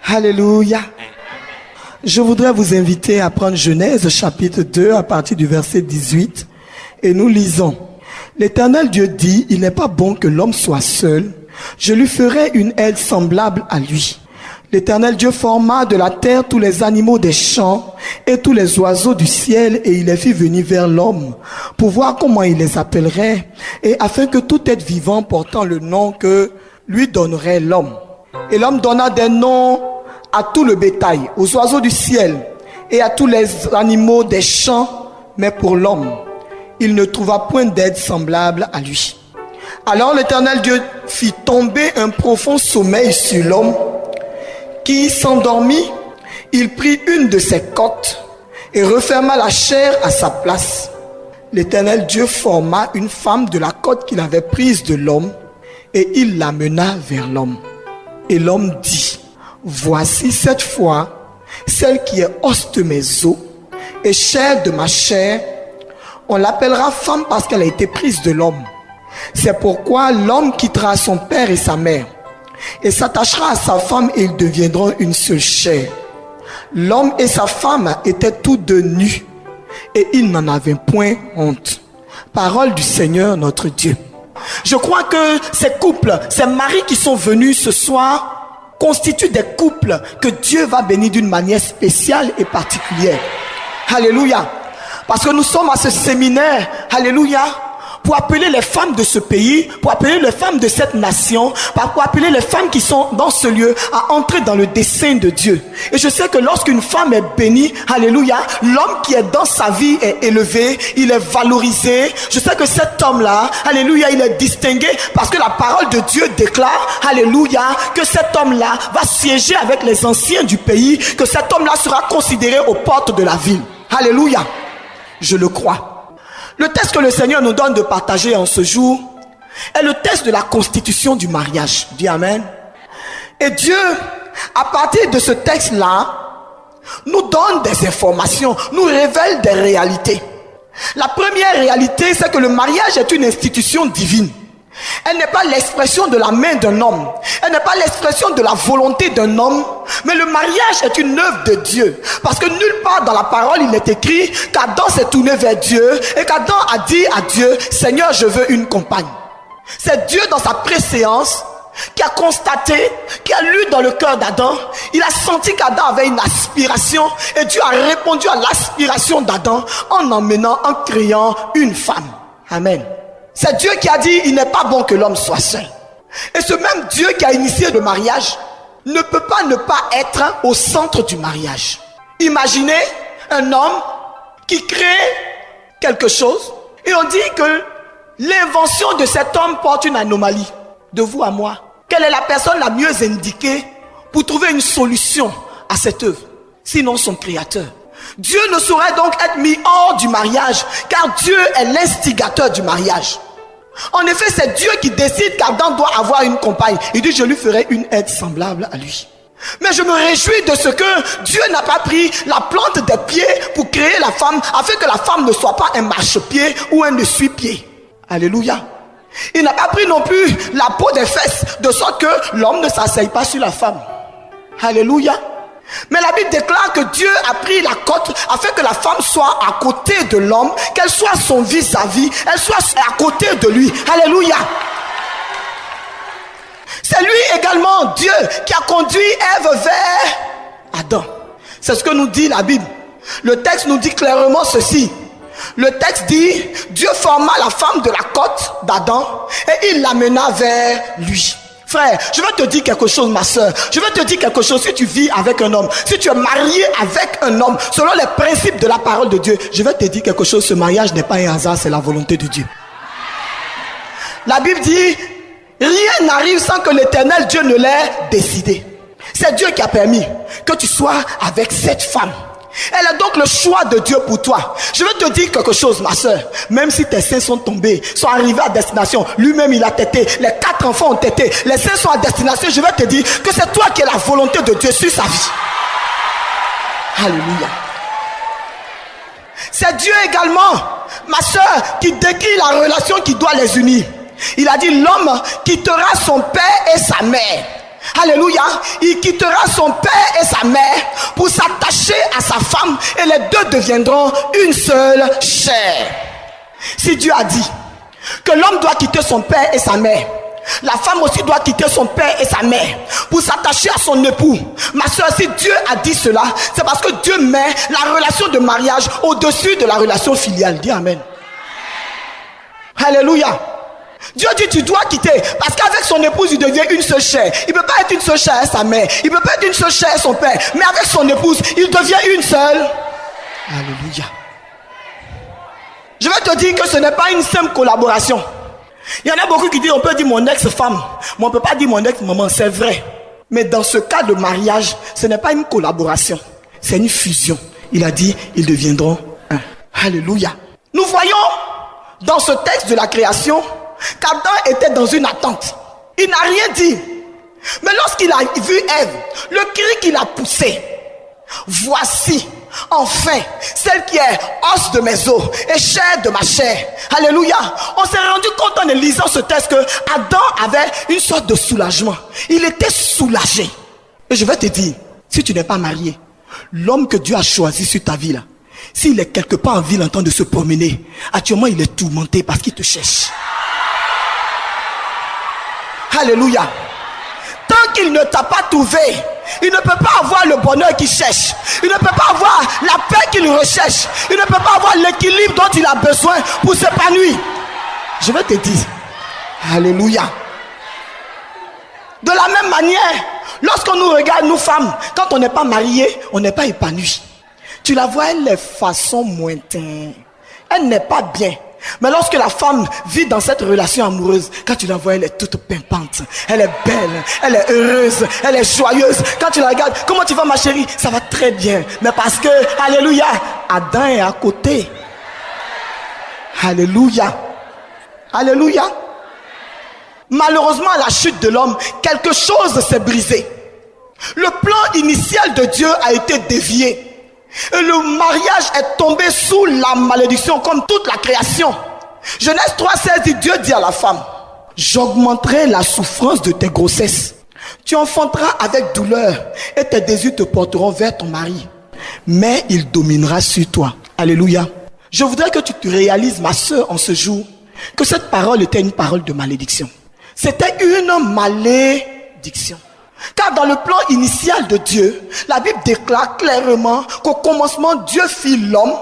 Alléluia. Je voudrais vous inviter à prendre Genèse chapitre 2 à partir du verset 18 et nous lisons. L'Éternel Dieu dit, il n'est pas bon que l'homme soit seul. Je lui ferai une aide semblable à lui. L'Éternel Dieu forma de la terre tous les animaux des champs et tous les oiseaux du ciel et il les fit venir vers l'homme pour voir comment il les appellerait et afin que tout être vivant portant le nom que lui donnerait l'homme. Et l'homme donna des noms à tout le bétail, aux oiseaux du ciel et à tous les animaux des champs, mais pour l'homme, il ne trouva point d'aide semblable à lui. Alors l'Éternel Dieu fit tomber un profond sommeil sur l'homme qui s'endormit. Il prit une de ses côtes et referma la chair à sa place. L'Éternel Dieu forma une femme de la côte qu'il avait prise de l'homme et il l'amena vers l'homme. Et l'homme dit, voici cette fois celle qui est os de mes os et chair de ma chair. On l'appellera femme parce qu'elle a été prise de l'homme. C'est pourquoi l'homme quittera son père et sa mère et s'attachera à sa femme et ils deviendront une seule chair. L'homme et sa femme étaient tous deux nus et ils n'en avaient point honte. Parole du Seigneur notre Dieu. Je crois que ces couples, ces maris qui sont venus ce soir constituent des couples que Dieu va bénir d'une manière spéciale et particulière. Alléluia. Parce que nous sommes à ce séminaire, alléluia, pour appeler les femmes de ce pays, pour appeler les femmes de cette nation, pour appeler les femmes qui sont dans ce lieu à entrer dans le dessein de Dieu. Et je sais que lorsqu'une femme est bénie, alléluia, l'homme qui est dans sa vie est élevé, il est valorisé. Je sais que cet homme-là, alléluia, il est distingué parce que la parole de Dieu déclare, alléluia, que cet homme-là va siéger avec les anciens du pays, que cet homme-là sera considéré aux portes de la ville. Alléluia. Je le crois. Le texte que le Seigneur nous donne de partager en ce jour est le texte de la constitution du mariage. Dis amen. Et Dieu, à partir de ce texte-là, nous donne des informations, nous révèle des réalités. La première réalité, c'est que le mariage est une institution divine. Elle n'est pas l'expression de la main d'un homme. Elle n'est pas l'expression de la volonté d'un homme. Mais le mariage est une œuvre de Dieu. Parce que nulle part dans la parole il est écrit qu'Adam s'est tourné vers Dieu et qu'Adam a dit à Dieu, Seigneur, je veux une compagne. C'est Dieu dans sa préséance qui a constaté, qui a lu dans le cœur d'Adam. Il a senti qu'Adam avait une aspiration et Dieu a répondu à l'aspiration d'Adam en emmenant, en créant une femme. Amen. C'est Dieu qui a dit, il n'est pas bon que l'homme soit seul. Et ce même Dieu qui a initié le mariage ne peut pas ne pas être au centre du mariage. Imaginez un homme qui crée quelque chose et on dit que l'invention de cet homme porte une anomalie. De vous à moi, quelle est la personne la mieux indiquée pour trouver une solution à cette œuvre, sinon son créateur? Dieu ne saurait donc être mis hors du mariage, car Dieu est l'instigateur du mariage. En effet, c'est Dieu qui décide qu'Adam doit avoir une compagne. Il dit, je lui ferai une aide semblable à lui. Mais je me réjouis de ce que Dieu n'a pas pris la plante des pieds pour créer la femme, afin que la femme ne soit pas un marchepied ou un essuie-pied. Alléluia. Il n'a pas pris non plus la peau des fesses, de sorte que l'homme ne s'asseye pas sur la femme. Alléluia. Mais la Bible déclare que Dieu a pris la côte afin que la femme soit à côté de l'homme, qu'elle soit son vis-à-vis, elle soit à côté de lui. Alléluia. C'est lui également, Dieu, qui a conduit Ève vers Adam. C'est ce que nous dit la Bible. Le texte nous dit clairement ceci. Le texte dit, Dieu forma la femme de la côte d'Adam et il l'amena vers lui. Frère, je vais te dire quelque chose, ma soeur. Je vais te dire quelque chose. Si tu vis avec un homme, si tu es marié avec un homme, selon les principes de la parole de Dieu, je vais te dire quelque chose. Ce mariage n'est pas un hasard, c'est la volonté de Dieu. La Bible dit, rien n'arrive sans que l'Éternel Dieu ne l'ait décidé. C'est Dieu qui a permis que tu sois avec cette femme. Elle est donc le choix de Dieu pour toi. Je veux te dire quelque chose, ma soeur. Même si tes seins sont tombés, sont arrivés à destination, lui-même il a tété, les 4 enfants ont tété, les seins sont à destination, je vais te dire que c'est toi qui es la volonté de Dieu sur sa vie. Alléluia. C'est Dieu également, ma soeur, qui décrit la relation qui doit les unir. Il a dit, l'homme quittera son père et sa mère. Alléluia. Il quittera son père et sa mère pour s'attacher à sa femme et les deux deviendront une seule chair. Si Dieu a dit que l'homme doit quitter son père et sa mère, la femme aussi doit quitter son père et sa mère pour s'attacher à son époux. Ma soeur, si Dieu a dit cela, c'est parce que Dieu met la relation de mariage au-dessus de la relation filiale. Dis amen. Alléluia. Dieu dit tu dois quitter parce qu'avec son épouse il devient une seule chair. Il ne peut pas être une seule chair avec sa mère, il ne peut pas être une seule chair avec son père, mais avec son épouse il devient une seule. Alléluia. Je vais te dire que ce n'est pas une simple collaboration. Il y en a beaucoup qui disent on peut dire mon ex-femme, mais on ne peut pas dire mon ex-maman, c'est vrai. Mais dans ce cas de mariage, ce n'est pas une collaboration, c'est une fusion. Il a dit ils deviendront un. Alléluia. Nous voyons dans ce texte de la création qu'Adam était dans une attente. Il n'a rien dit. Mais lorsqu'il a vu Ève, le cri qu'il a poussé, voici enfin celle qui est os de mes os et chair de ma chair. Alléluia. On s'est rendu compte en lisant ce texte que Adam avait une sorte de soulagement. Il était soulagé. Et je vais te dire, si tu n'es pas marié, l'homme que Dieu a choisi sur ta vie là, s'il est quelque part en ville en train de se promener, actuellement il est tourmenté parce qu'il te cherche. Alléluia. Tant qu'il ne t'a pas trouvé, il ne peut pas avoir le bonheur qu'il cherche. Il ne peut pas avoir la paix qu'il recherche. Il ne peut pas avoir l'équilibre dont il a besoin pour s'épanouir. Je vais te dire, alléluia. De la même manière, lorsqu'on nous regarde, nous femmes, quand on n'est pas marié, on n'est pas épanoui. Tu la vois, elle est façon mointaine. Elle n'est pas bien. Mais lorsque la femme vit dans cette relation amoureuse, quand tu la vois, elle est toute pimpante, elle est belle, elle est heureuse, elle est joyeuse. Quand tu la regardes, comment tu vas ma chérie? Ça va très bien. Mais parce que, alléluia, Adam est à côté. Alléluia. Alléluia. Malheureusement, à la chute de l'homme, quelque chose s'est brisé. Le plan initial de Dieu a été dévié. Et le mariage est tombé sous la malédiction comme toute la création. Genèse 3,16 dit, Dieu dit à la femme, j'augmenterai la souffrance de tes grossesses. Tu enfanteras avec douleur et tes désirs te porteront vers ton mari. Mais il dominera sur toi. Alléluia. Je voudrais que tu te réalises, ma soeur, en ce jour, que cette parole était une parole de malédiction. C'était une malédiction. Car dans le plan initial de Dieu, la Bible déclare clairement qu'au commencement, Dieu fit l'homme,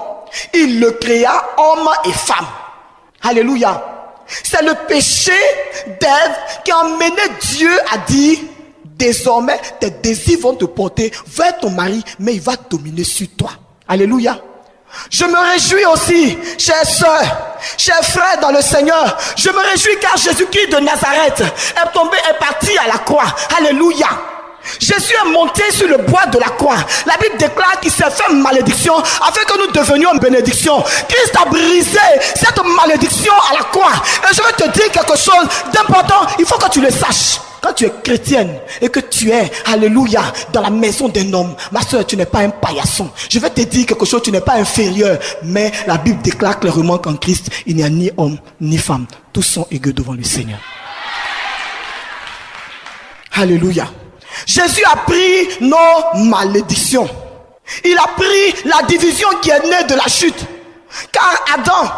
il le créa homme et femme. Alléluia. C'est le péché d'Ève qui a emmené Dieu à dire, désormais, tes désirs vont te porter vers ton mari, mais il va dominer sur toi. Alléluia. Je me réjouis aussi, chers sœurs, chers frères dans le Seigneur. Je me réjouis car Jésus-Christ de Nazareth est tombé, est parti à la croix. Alléluia. Jésus est monté sur le bois de la croix. La Bible déclare qu'il s'est fait malédiction afin que nous devenions bénédiction. Christ a brisé cette malédiction à la croix. Et je vais te dire quelque chose d'important. Il faut que tu le saches. Quand tu es chrétienne et que tu es, alléluia, dans la maison d'un homme, ma soeur, tu n'es pas un paillasson. Je vais te dire quelque chose, tu n'es pas inférieur. Mais la Bible déclare clairement qu'en Christ, il n'y a ni homme ni femme. Tous sont égaux devant le Seigneur. Alléluia. Jésus a pris nos malédictions. Il a pris la division qui est née de la chute. Car Adam,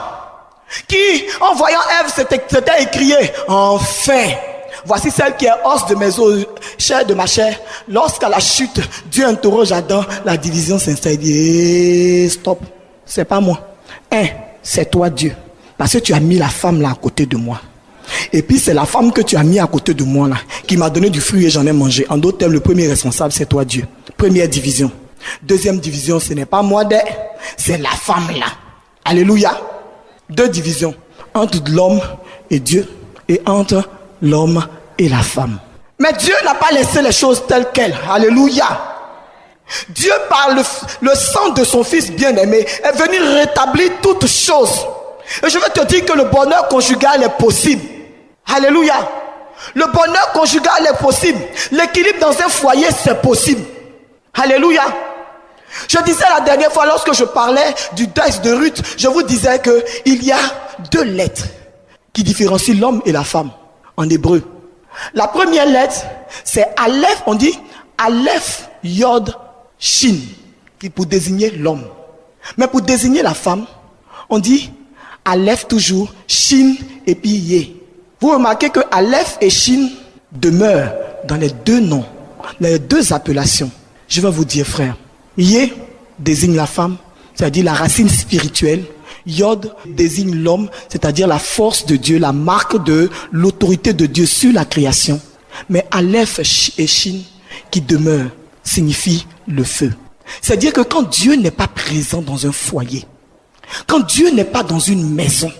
qui en voyant Ève s'était écrié, enfin, voici celle qui est os de mes os, chair de ma chair. Lorsqu'à la chute, Dieu interroge Adam, la division s'installe. Il dit, stop, c'est pas moi. C'est toi Dieu. Parce que tu as mis la femme là à côté de moi. Et puis c'est la femme que tu as mis à côté de moi là, qui m'a donné du fruit et j'en ai mangé. En d'autres termes, le premier responsable, c'est toi Dieu. Première division. Deuxième division, ce n'est pas moi, c'est la femme là. Alléluia. Deux divisions. Entre l'homme et Dieu. Et entre l'homme et la femme. Mais Dieu n'a pas laissé les choses telles quelles. Alléluia. Dieu, par le sang de son Fils bien-aimé, est venu rétablir toutes choses. Et je veux te dire que le bonheur conjugal est possible. Alléluia. Le bonheur conjugal est possible. L'équilibre dans un foyer, c'est possible. Alléluia. Je disais la dernière fois, lorsque je parlais du texte de Ruth, je vous disais qu'il y a deux lettres qui différencient l'homme et la femme en hébreu. La première lettre, c'est Aleph, on dit Aleph, Yod, Shin, qui pour désigner l'homme. Mais pour désigner la femme, on dit Aleph toujours, Shin et puis Yé. Vous remarquez que Aleph et Shin demeurent dans les deux noms, les deux appellations. Je vais vous dire, frère, Yé désigne la femme, c'est-à-dire la racine spirituelle. Yod désigne l'homme, c'est-à-dire la force de Dieu, la marque de l'autorité de Dieu sur la création. Mais Aleph et Shin, qui demeurent, signifie le feu. C'est-à-dire que quand Dieu n'est pas présent dans un foyer, quand Dieu n'est pas dans une maison,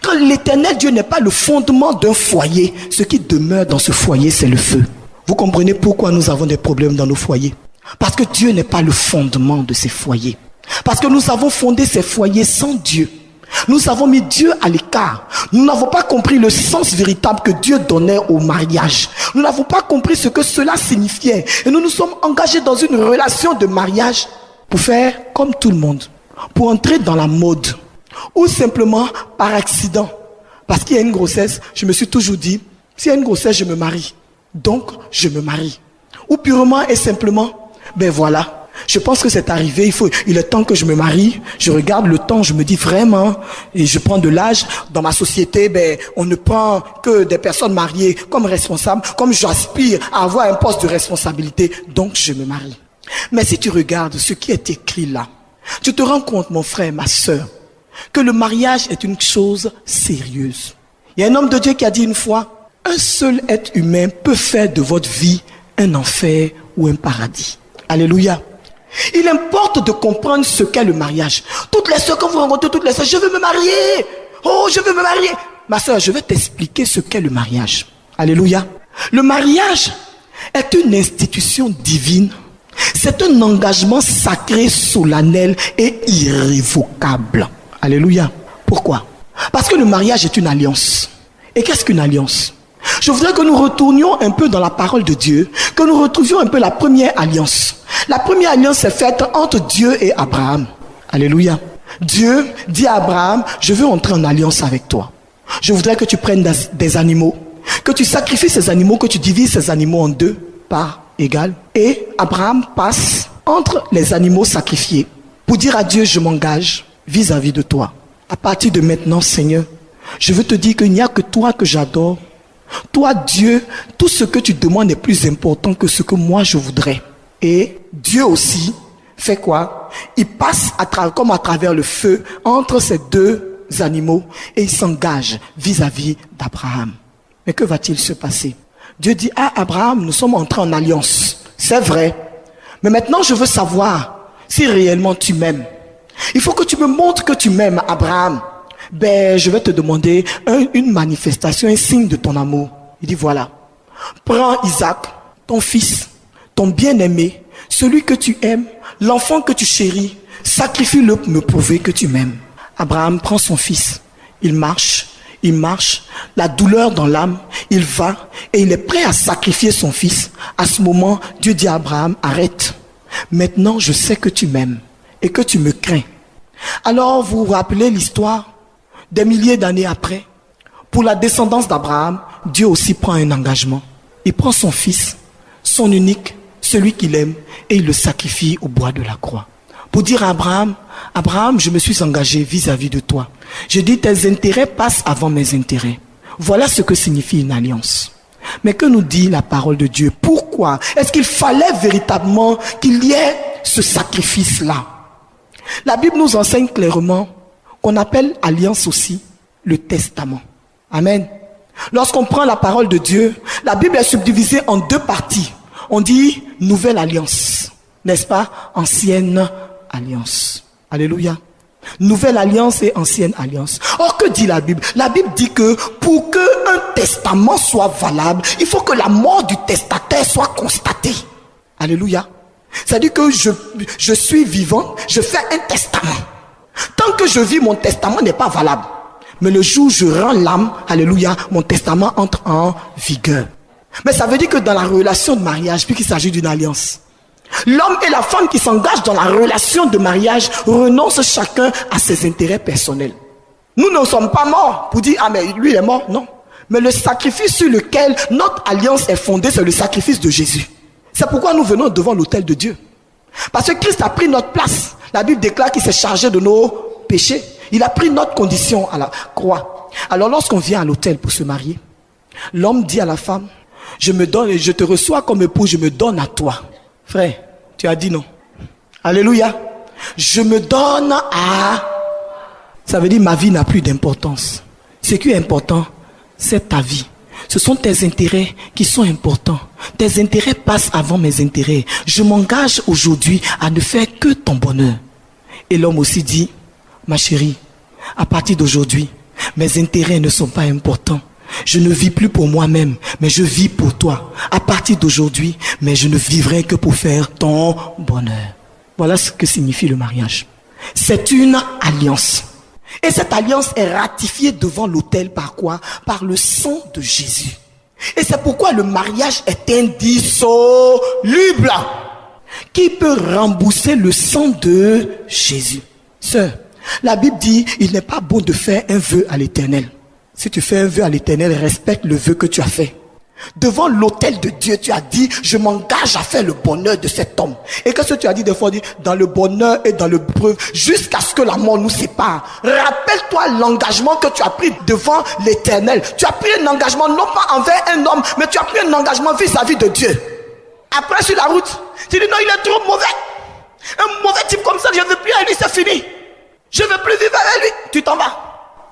quand l'éternel Dieu n'est pas le fondement d'un foyer, ce qui demeure dans ce foyer, c'est le feu. Vous comprenez pourquoi nous avons des problèmes dans nos foyers? Parce que Dieu n'est pas le fondement de ces foyers. Parce que nous avons fondé ces foyers sans Dieu. Nous avons mis Dieu à l'écart. Nous n'avons pas compris le sens véritable que Dieu donnait au mariage. Nous n'avons pas compris ce que cela signifiait. Et nous nous sommes engagés dans une relation de mariage pour faire comme tout le monde, pour entrer dans la mode, ou simplement par accident. Parce qu'il y a une grossesse, je me suis toujours dit, s'il y a une grossesse, je me marie. Donc, je me marie. Ou purement et simplement, ben voilà. Je pense que c'est arrivé, il est temps que je me marie. Je regarde le temps, je me dis vraiment, et je prends de l'âge. Dans ma société, on ne prend que des personnes mariées comme responsables, comme j'aspire à avoir un poste de responsabilité, donc je me marie. Mais si tu regardes ce qui est écrit là, tu te rends compte, mon frère, ma soeur, que le mariage est une chose sérieuse. Il y a un homme de Dieu qui a dit une fois, un seul être humain peut faire de votre vie un enfer ou un paradis. Alléluia. Il importe de comprendre ce qu'est le mariage. Toutes les soeurs, quand vous rencontrez toutes les soeurs, je veux me marier. Oh, je veux me marier. Ma soeur, je vais t'expliquer ce qu'est le mariage. Alléluia. Le mariage est une institution divine. C'est un engagement sacré, solennel et irrévocable. Alléluia. Pourquoi? Parce que le mariage est une alliance. Et qu'est-ce qu'une alliance? Je voudrais que nous retournions un peu dans la parole de Dieu, que nous retrouvions un peu la première alliance. La première alliance est faite entre Dieu et Abraham. Alléluia. Dieu dit à Abraham, je veux entrer en alliance avec toi. Je voudrais que tu prennes des animaux, que tu sacrifies ces animaux, que tu divises ces animaux en deux parts égales. Et Abraham passe entre les animaux sacrifiés pour dire à Dieu, je m'engage vis-à-vis de toi. À partir de maintenant, Seigneur, je veux te dire qu'il n'y a que toi que j'adore. Toi, Dieu, tout ce que tu demandes est plus important que ce que moi je voudrais. Et Dieu aussi fait quoi? Il passe comme à travers le feu entre ces deux animaux et il s'engage vis-à-vis d'Abraham. Mais que va-t-il se passer? Dieu dit, ah Abraham, nous sommes entrés en alliance. C'est vrai. Mais maintenant je veux savoir si réellement tu m'aimes. Il faut que tu me montres que tu m'aimes, Abraham. Je vais te demander une manifestation, un signe de ton amour. Il dit, voilà, prends Isaac, ton fils, ton bien-aimé, celui que tu aimes, l'enfant que tu chéris, sacrifie-le pour me prouver que tu m'aimes. Abraham prend son fils, il marche, la douleur dans l'âme, il va et il est prêt à sacrifier son fils. À ce moment, Dieu dit à Abraham, arrête, maintenant je sais que tu m'aimes et que tu me crains. Alors vous vous rappelez l'histoire? Des milliers d'années après, pour la descendance d'Abraham, Dieu aussi prend un engagement. Il prend son fils, son unique, celui qu'il aime, et il le sacrifie au bois de la croix. Pour dire à Abraham, Abraham, je me suis engagé vis-à-vis de toi. Je dis, tes intérêts passent avant mes intérêts. Voilà ce que signifie une alliance. Mais que nous dit la parole de Dieu? Pourquoi est-ce qu'il fallait véritablement qu'il y ait ce sacrifice-là? La Bible nous enseigne clairement qu'on appelle alliance aussi le testament. Amen. Lorsqu'on prend la parole de Dieu, la Bible est subdivisée en deux parties. On dit nouvelle alliance, n'est-ce pas? Ancienne alliance. Alléluia. Nouvelle alliance et ancienne alliance. Or, que dit la Bible? La Bible dit que pour qu'un testament soit valable, il faut que la mort du testataire soit constatée. Alléluia. C'est-à-dire que je suis vivant, je fais un testament. Tant que je vis, mon testament n'est pas valable. Mais le jour où je rends l'âme, alléluia, mon testament entre en vigueur. Mais ça veut dire que dans la relation de mariage, puisqu'il s'agit d'une alliance, l'homme et la femme qui s'engagent dans la relation de mariage renoncent chacun à ses intérêts personnels. Nous ne sommes pas morts pour dire, ah mais lui il est mort, non. Mais le sacrifice sur lequel notre alliance est fondée, c'est le sacrifice de Jésus. C'est pourquoi nous venons devant l'autel de Dieu. Parce que Christ a pris notre place. La Bible déclare qu'il s'est chargé de nos péchés. Il a pris notre condition à la croix. Alors lorsqu'on vient à l'autel pour se marier, l'homme dit à la femme, je me donne et je te reçois comme époux, je me donne à toi. Frère, tu as dit non. Alléluia. Je me donne à... Ça veut dire ma vie n'a plus d'importance. Ce qui est important, c'est ta vie. Ce sont tes intérêts qui sont importants. Tes intérêts passent avant mes intérêts. Je m'engage aujourd'hui à ne faire que ton bonheur. Et l'homme aussi dit, ma chérie, à partir d'aujourd'hui, mes intérêts ne sont pas importants. Je ne vis plus pour moi-même, mais je vis pour toi. À partir d'aujourd'hui, mais je ne vivrai que pour faire ton bonheur. Voilà ce que signifie le mariage. C'est une alliance. Et cette alliance est ratifiée devant l'autel par quoi? Par le sang de Jésus. Et c'est pourquoi le mariage est indissoluble. Qui peut rembourser le sang de Jésus? Sœur, la Bible dit, il n'est pas bon de faire un vœu à l'Éternel. Si tu fais un vœu à l'Éternel, respecte le vœu que tu as fait. Devant l'autel de Dieu, tu as dit, je m'engage à faire le bonheur de cet homme. Et qu'est-ce que tu as dit des fois? Dans le bonheur et dans l'épreuve, jusqu'à ce que la mort nous sépare. Rappelle-toi l'engagement que tu as pris devant l'Éternel. Tu as pris un engagement non pas envers un homme, mais tu as pris un engagement vis-à-vis de Dieu. Après, sur la route, tu dis non, il est trop mauvais. Un mauvais type comme ça, je ne veux plus avec lui, c'est fini. Je ne veux plus vivre avec lui. Tu t'en vas.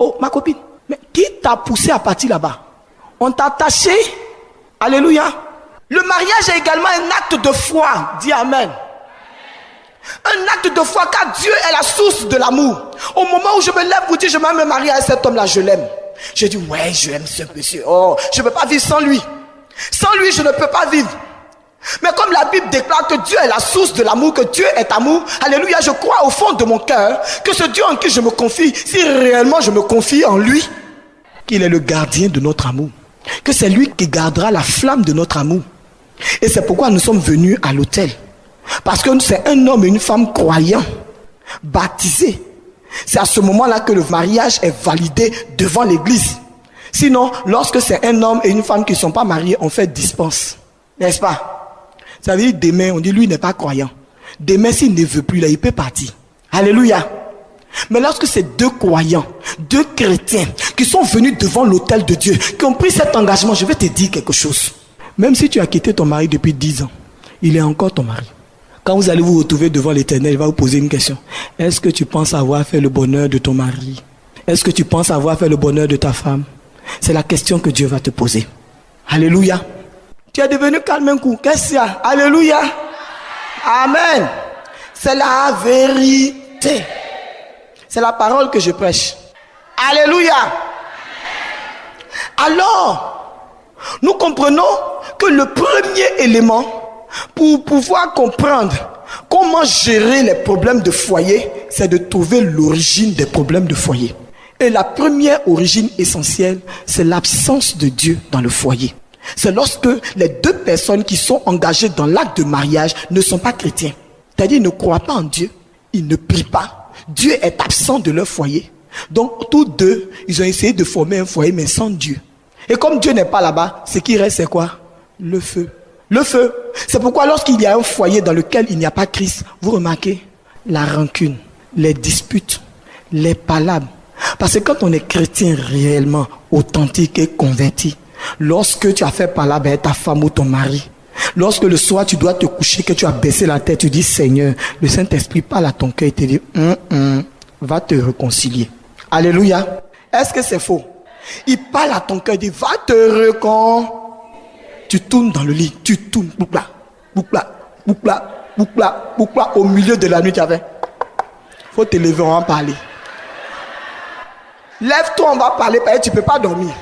Oh, ma copine, mais qui t'a poussé à partir là-bas? On t'a attaché. Alléluia. Le mariage est également un acte de foi. Dis amen. Un acte de foi, car Dieu est la source de l'amour. Au moment où je me lève pour dire je vais me marier avec cet homme-là, je l'aime. Je dis ouais, je aime ce monsieur. Oh, je ne peux pas vivre sans lui. Sans lui, je ne peux pas vivre. Mais comme la Bible déclare que Dieu est la source de l'amour, que Dieu est amour, alléluia, je crois au fond de mon cœur que ce Dieu en qui je me confie, si réellement je me confie en lui, qu'il est le gardien de notre amour. Que c'est lui qui gardera la flamme de notre amour. Et c'est pourquoi nous sommes venus à l'autel. Parce que c'est un homme et une femme croyants, baptisés. C'est à ce moment-là que le mariage est validé devant l'église. Sinon, lorsque c'est un homme et une femme qui ne sont pas mariés, on fait dispense. N'est-ce pas? Ça veut dire demain, on dit lui n'est pas croyant. Demain, s'il ne veut plus, là, il peut partir. Alléluia. Mais lorsque c'est deux croyants, deux chrétiens qui sont venus devant l'autel de Dieu, qui ont pris cet engagement, je vais te dire quelque chose. Même si tu as quitté ton mari depuis 10 ans, il est encore ton mari. Quand vous allez vous retrouver devant l'Éternel, il va vous poser une question. Est-ce que tu penses avoir fait le bonheur de ton mari? Est-ce que tu penses avoir fait le bonheur de ta femme? C'est la question que Dieu va te poser. Alléluia. Tu es devenu calme un coup. Qu'est-ce qu'il y a? Alléluia. Amen. C'est la vérité. C'est la parole que je prêche. Alléluia. Alors, nous comprenons que le premier élément pour pouvoir comprendre comment gérer les problèmes de foyer, c'est de trouver l'origine des problèmes de foyer. Et la première origine essentielle, c'est l'absence de Dieu dans le foyer. C'est lorsque les deux personnes qui sont engagées dans l'acte de mariage ne sont pas chrétiens. C'est-à-dire, ils ne croient pas en Dieu, ils ne prient pas. Dieu est absent de leur foyer. Donc, tous deux, ils ont essayé de former un foyer, mais sans Dieu. Et comme Dieu n'est pas là-bas, ce qui reste, c'est quoi? Le feu. Le feu. C'est pourquoi lorsqu'il y a un foyer dans lequel il n'y a pas Christ, vous remarquez la rancune, les disputes, les palabres. Parce que quand on est chrétien réellement, authentique et converti, lorsque tu as fait palabre avec ta femme ou ton mari, lorsque le soir tu dois te coucher, que tu as baissé la tête, tu dis Seigneur, le Saint-Esprit parle à ton cœur et te dit va te réconcilier. Alléluia. Est-ce que c'est faux? Il parle à ton cœur, il dit va te réconcilier. Tu tournes dans le lit, tu tournes, boukla, boukla, boukla, boukla, boukla, au milieu de la nuit, tu avais. Faut te lever, on va parler. Lève-toi, on va parler, parce que tu ne peux pas dormir.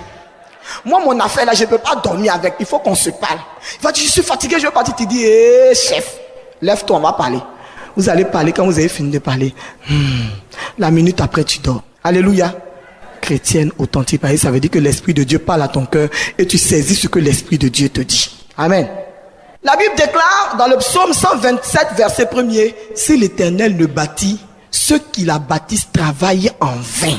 Moi, mon affaire là, je ne peux pas dormir avec. Il faut qu'on se parle. Il va dire, je suis fatigué, je vais partir. Tu dis, chef, lève-toi, on va parler. Vous allez parler quand vous avez fini de parler. La minute après, tu dors. Alléluia. Chrétienne authentique, ça veut dire que l'Esprit de Dieu parle à ton cœur et tu saisis ce que l'Esprit de Dieu te dit. Amen. La Bible déclare dans le psaume 127, verset 1er, si l'Éternel ne bâtit, ceux qui la bâtissent travaillent en vain.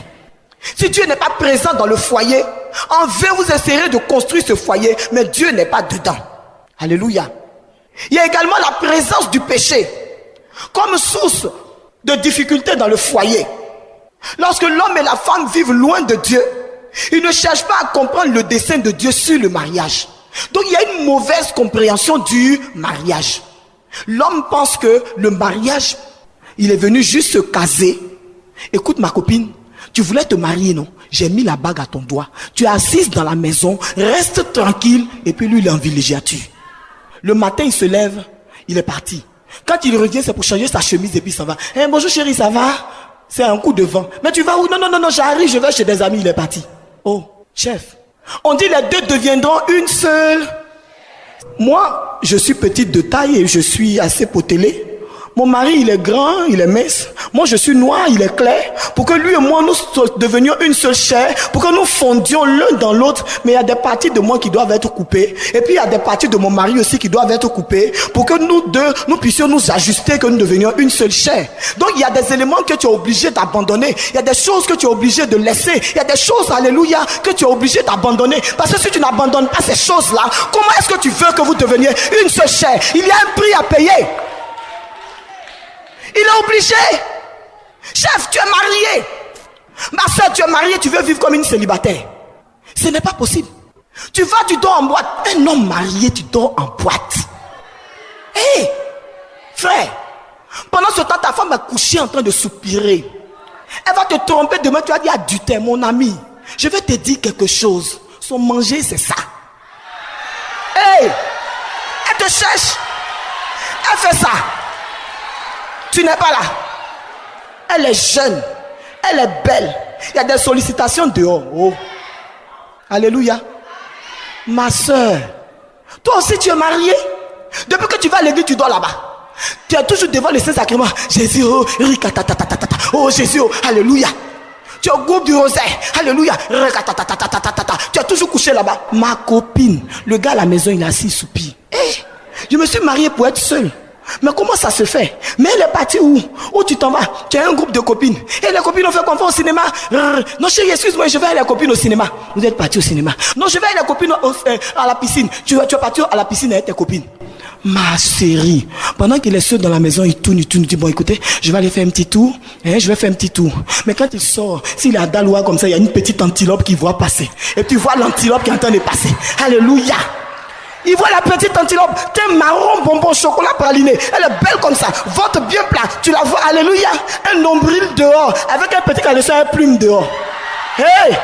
Si Dieu n'est pas présent dans le foyer, en vain vous essayerez de construire ce foyer, mais Dieu n'est pas dedans. Alléluia. Il y a également la présence du péché comme source de difficultés dans le foyer. Lorsque l'homme et la femme vivent loin de Dieu, ils ne cherchent pas à comprendre le dessein de Dieu sur le mariage. Donc il y a une mauvaise compréhension du mariage. L'homme pense que le mariage, il est venu juste se caser. Écoute ma copine, tu voulais te marier, non? J'ai mis la bague à ton doigt. Tu es assise dans la maison, reste tranquille. Et puis lui, il est en villégiature. Le matin, il se lève, il est parti. Quand il revient, c'est pour changer sa chemise et puis ça va. Hey, bonjour chérie, ça va? C'est un coup de vent. Mais tu vas où? Non, j'arrive, je vais chez des amis, il est parti. Oh, chef. On dit les deux deviendront une seule. Moi, je suis petite de taille et je suis assez potelé. Mon mari, il est grand, il est mince. Moi, je suis noir, il est clair. Pour que lui et moi, nous devenions une seule chair. Pour que nous fondions l'un dans l'autre. Mais il y a des parties de moi qui doivent être coupées. Et puis, il y a des parties de mon mari aussi qui doivent être coupées. Pour que nous deux, nous puissions nous ajuster, que nous devenions une seule chair. Donc, il y a des éléments que tu es obligé d'abandonner. Il y a des choses que tu es obligé de laisser. Il y a des choses, alléluia, que tu es obligé d'abandonner. Parce que si tu n'abandonnes pas ces choses-là, comment est-ce que tu veux que vous deveniez une seule chair? Il y a un prix à payer. Il est obligé. Chef, tu es marié. Ma soeur, tu es mariée, tu veux vivre comme une célibataire. Ce n'est pas possible. Tu vas, tu dors en boîte. Un homme marié, tu dors en boîte. Hé, frère, pendant ce temps, ta femme va coucher en train de soupirer. Elle va te tromper demain, tu vas dire, du thé, mon ami. Je vais te dire quelque chose. Son manger, c'est ça. Hé, elle te cherche. Elle fait ça. Tu n'es pas là. Elle est jeune. Elle est belle. Il y a des sollicitations dehors. Oh. Alléluia. Ma soeur, toi aussi tu es mariée. Depuis que tu vas à l'église, tu dors là-bas. Tu es toujours devant les Saint-Sacrements. Jésus, oh, ricatatatata. Oh Jésus, oh, alléluia. Tu es au groupe du rosaire. Alléluia. Tu es toujours couché là-bas. Ma copine, le gars à la maison, il est assis, il soupire. Hey, je me suis mariée pour être seule. Mais comment ça se fait? Mais elle est partie où? Où tu t'en vas? Tu as un groupe de copines. Et les copines ont fait quoi? On va au cinéma? Non chérie, excuse-moi, je vais avec les copines au cinéma. Vous êtes partis au cinéma? Non, je vais avec les copines à la piscine. Tu es parti à la piscine avec tes copines. Ma chérie, pendant qu'il est seul dans la maison, il tourne, il dit bon écoutez, je vais aller faire un petit tour. Je vais faire un petit tour. Mais quand il sort, s'il est à Daloa comme ça, il y a une petite antilope qui voit passer. Et tu vois l'antilope qui est en train de passer. Alléluia. Il voit la petite antilope, t'es marron, bonbon, chocolat praliné. Elle est belle comme ça, ventre bien plat. Tu la vois, alléluia. Un nombril dehors, avec un petit caleçon, un plume dehors. Hey!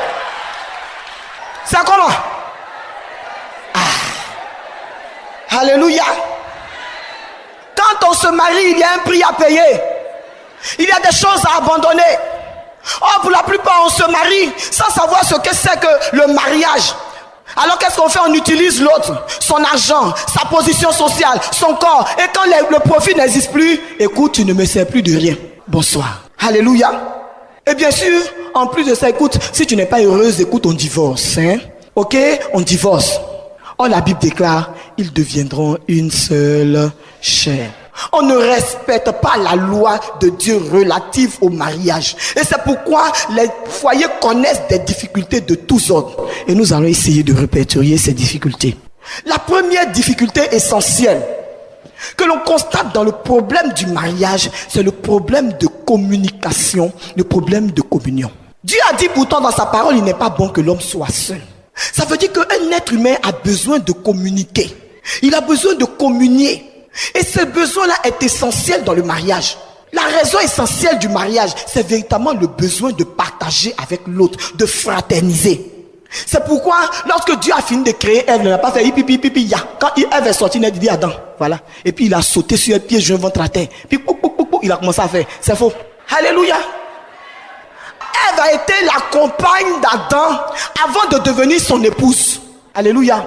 C'est comment? Ah. Alléluia. Quand on se marie, il y a un prix à payer. Il y a des choses à abandonner. Oh, pour la plupart, on se marie sans savoir ce que c'est que le mariage. Alors qu'est-ce qu'on fait? On utilise l'autre, son argent, sa position sociale, son corps. Et quand le profit n'existe plus, écoute, tu ne me sers plus de rien. Bonsoir. Alléluia. Et bien sûr, en plus de ça, écoute, si tu n'es pas heureuse, écoute, on divorce. Hein? Ok? On divorce. Oh, la Bible déclare, ils deviendront une seule chair. On ne respecte pas la loi de Dieu relative au mariage. Et c'est pourquoi les foyers connaissent des difficultés de tous ordres. Et nous allons essayer de répertorier ces difficultés. La première difficulté essentielle que l'on constate dans le problème du mariage, c'est le problème de communication, le problème de communion. Dieu a dit pourtant dans sa parole, il n'est pas bon que l'homme soit seul. Ça veut dire qu'un être humain a besoin de communiquer. Il a besoin de communier. Et ce besoin-là est essentiel dans le mariage. La raison essentielle du mariage, c'est véritablement le besoin de partager avec l'autre, de fraterniser. C'est pourquoi, lorsque Dieu a fini de créer Ève, il n'a pas fait hipi. Quand Ève est sortie, il a dit Adam, voilà. Et puis il a sauté sur un pied, je ventre à terre. Puis il a commencé à faire. C'est faux. Alléluia. Ève a été la compagne d'Adam avant de devenir son épouse. Alléluia.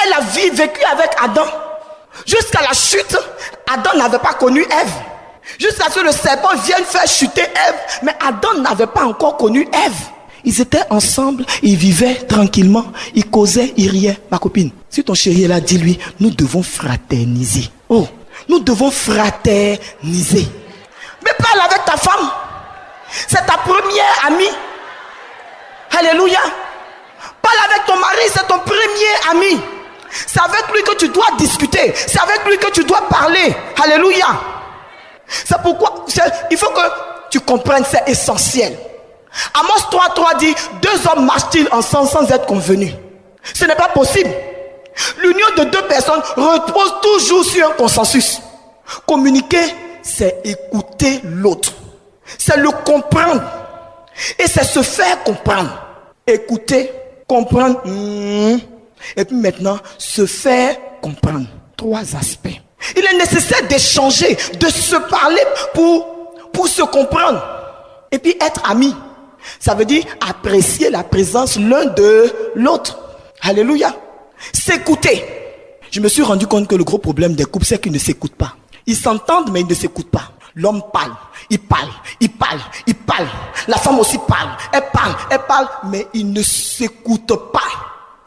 Elle a vécu avec Adam. Jusqu'à la chute, Adam n'avait pas connu Ève. Jusqu'à ce que le serpent vienne faire chuter Ève. Mais Adam n'avait pas encore connu Ève. Ils étaient ensemble, ils vivaient tranquillement, ils causaient, ils riaient. Ma copine, si ton chéri est là, dis-lui, nous devons fraterniser. Oh, nous devons fraterniser. Mais parle avec ta femme. C'est ta première amie. Alléluia. Parle avec ton mari, c'est ton premier ami. C'est avec lui que tu dois discuter. C'est avec lui que tu dois parler. Alléluia. C'est pourquoi il faut que tu comprennes, c'est essentiel. Amos 3:3 dit, 2 hommes marchent-ils ensemble sans être convenus? Ce n'est pas possible. L'union de 2 personnes repose toujours sur un consensus. Communiquer, c'est écouter l'autre. C'est le comprendre. Et c'est se faire comprendre. Écouter, comprendre. Et puis maintenant, se faire comprendre. 3 aspects. Il est nécessaire d'échanger, de se parler pour se comprendre. Et puis être amis. Ça veut dire apprécier la présence l'un de l'autre. Alléluia. S'écouter. Je me suis rendu compte que le gros problème des couples, c'est qu'ils ne s'écoutent pas. Ils s'entendent, mais ils ne s'écoutent pas. L'homme parle, il parle, il parle, il parle. La femme aussi parle, elle parle, mais ils ne s'écoutent pas.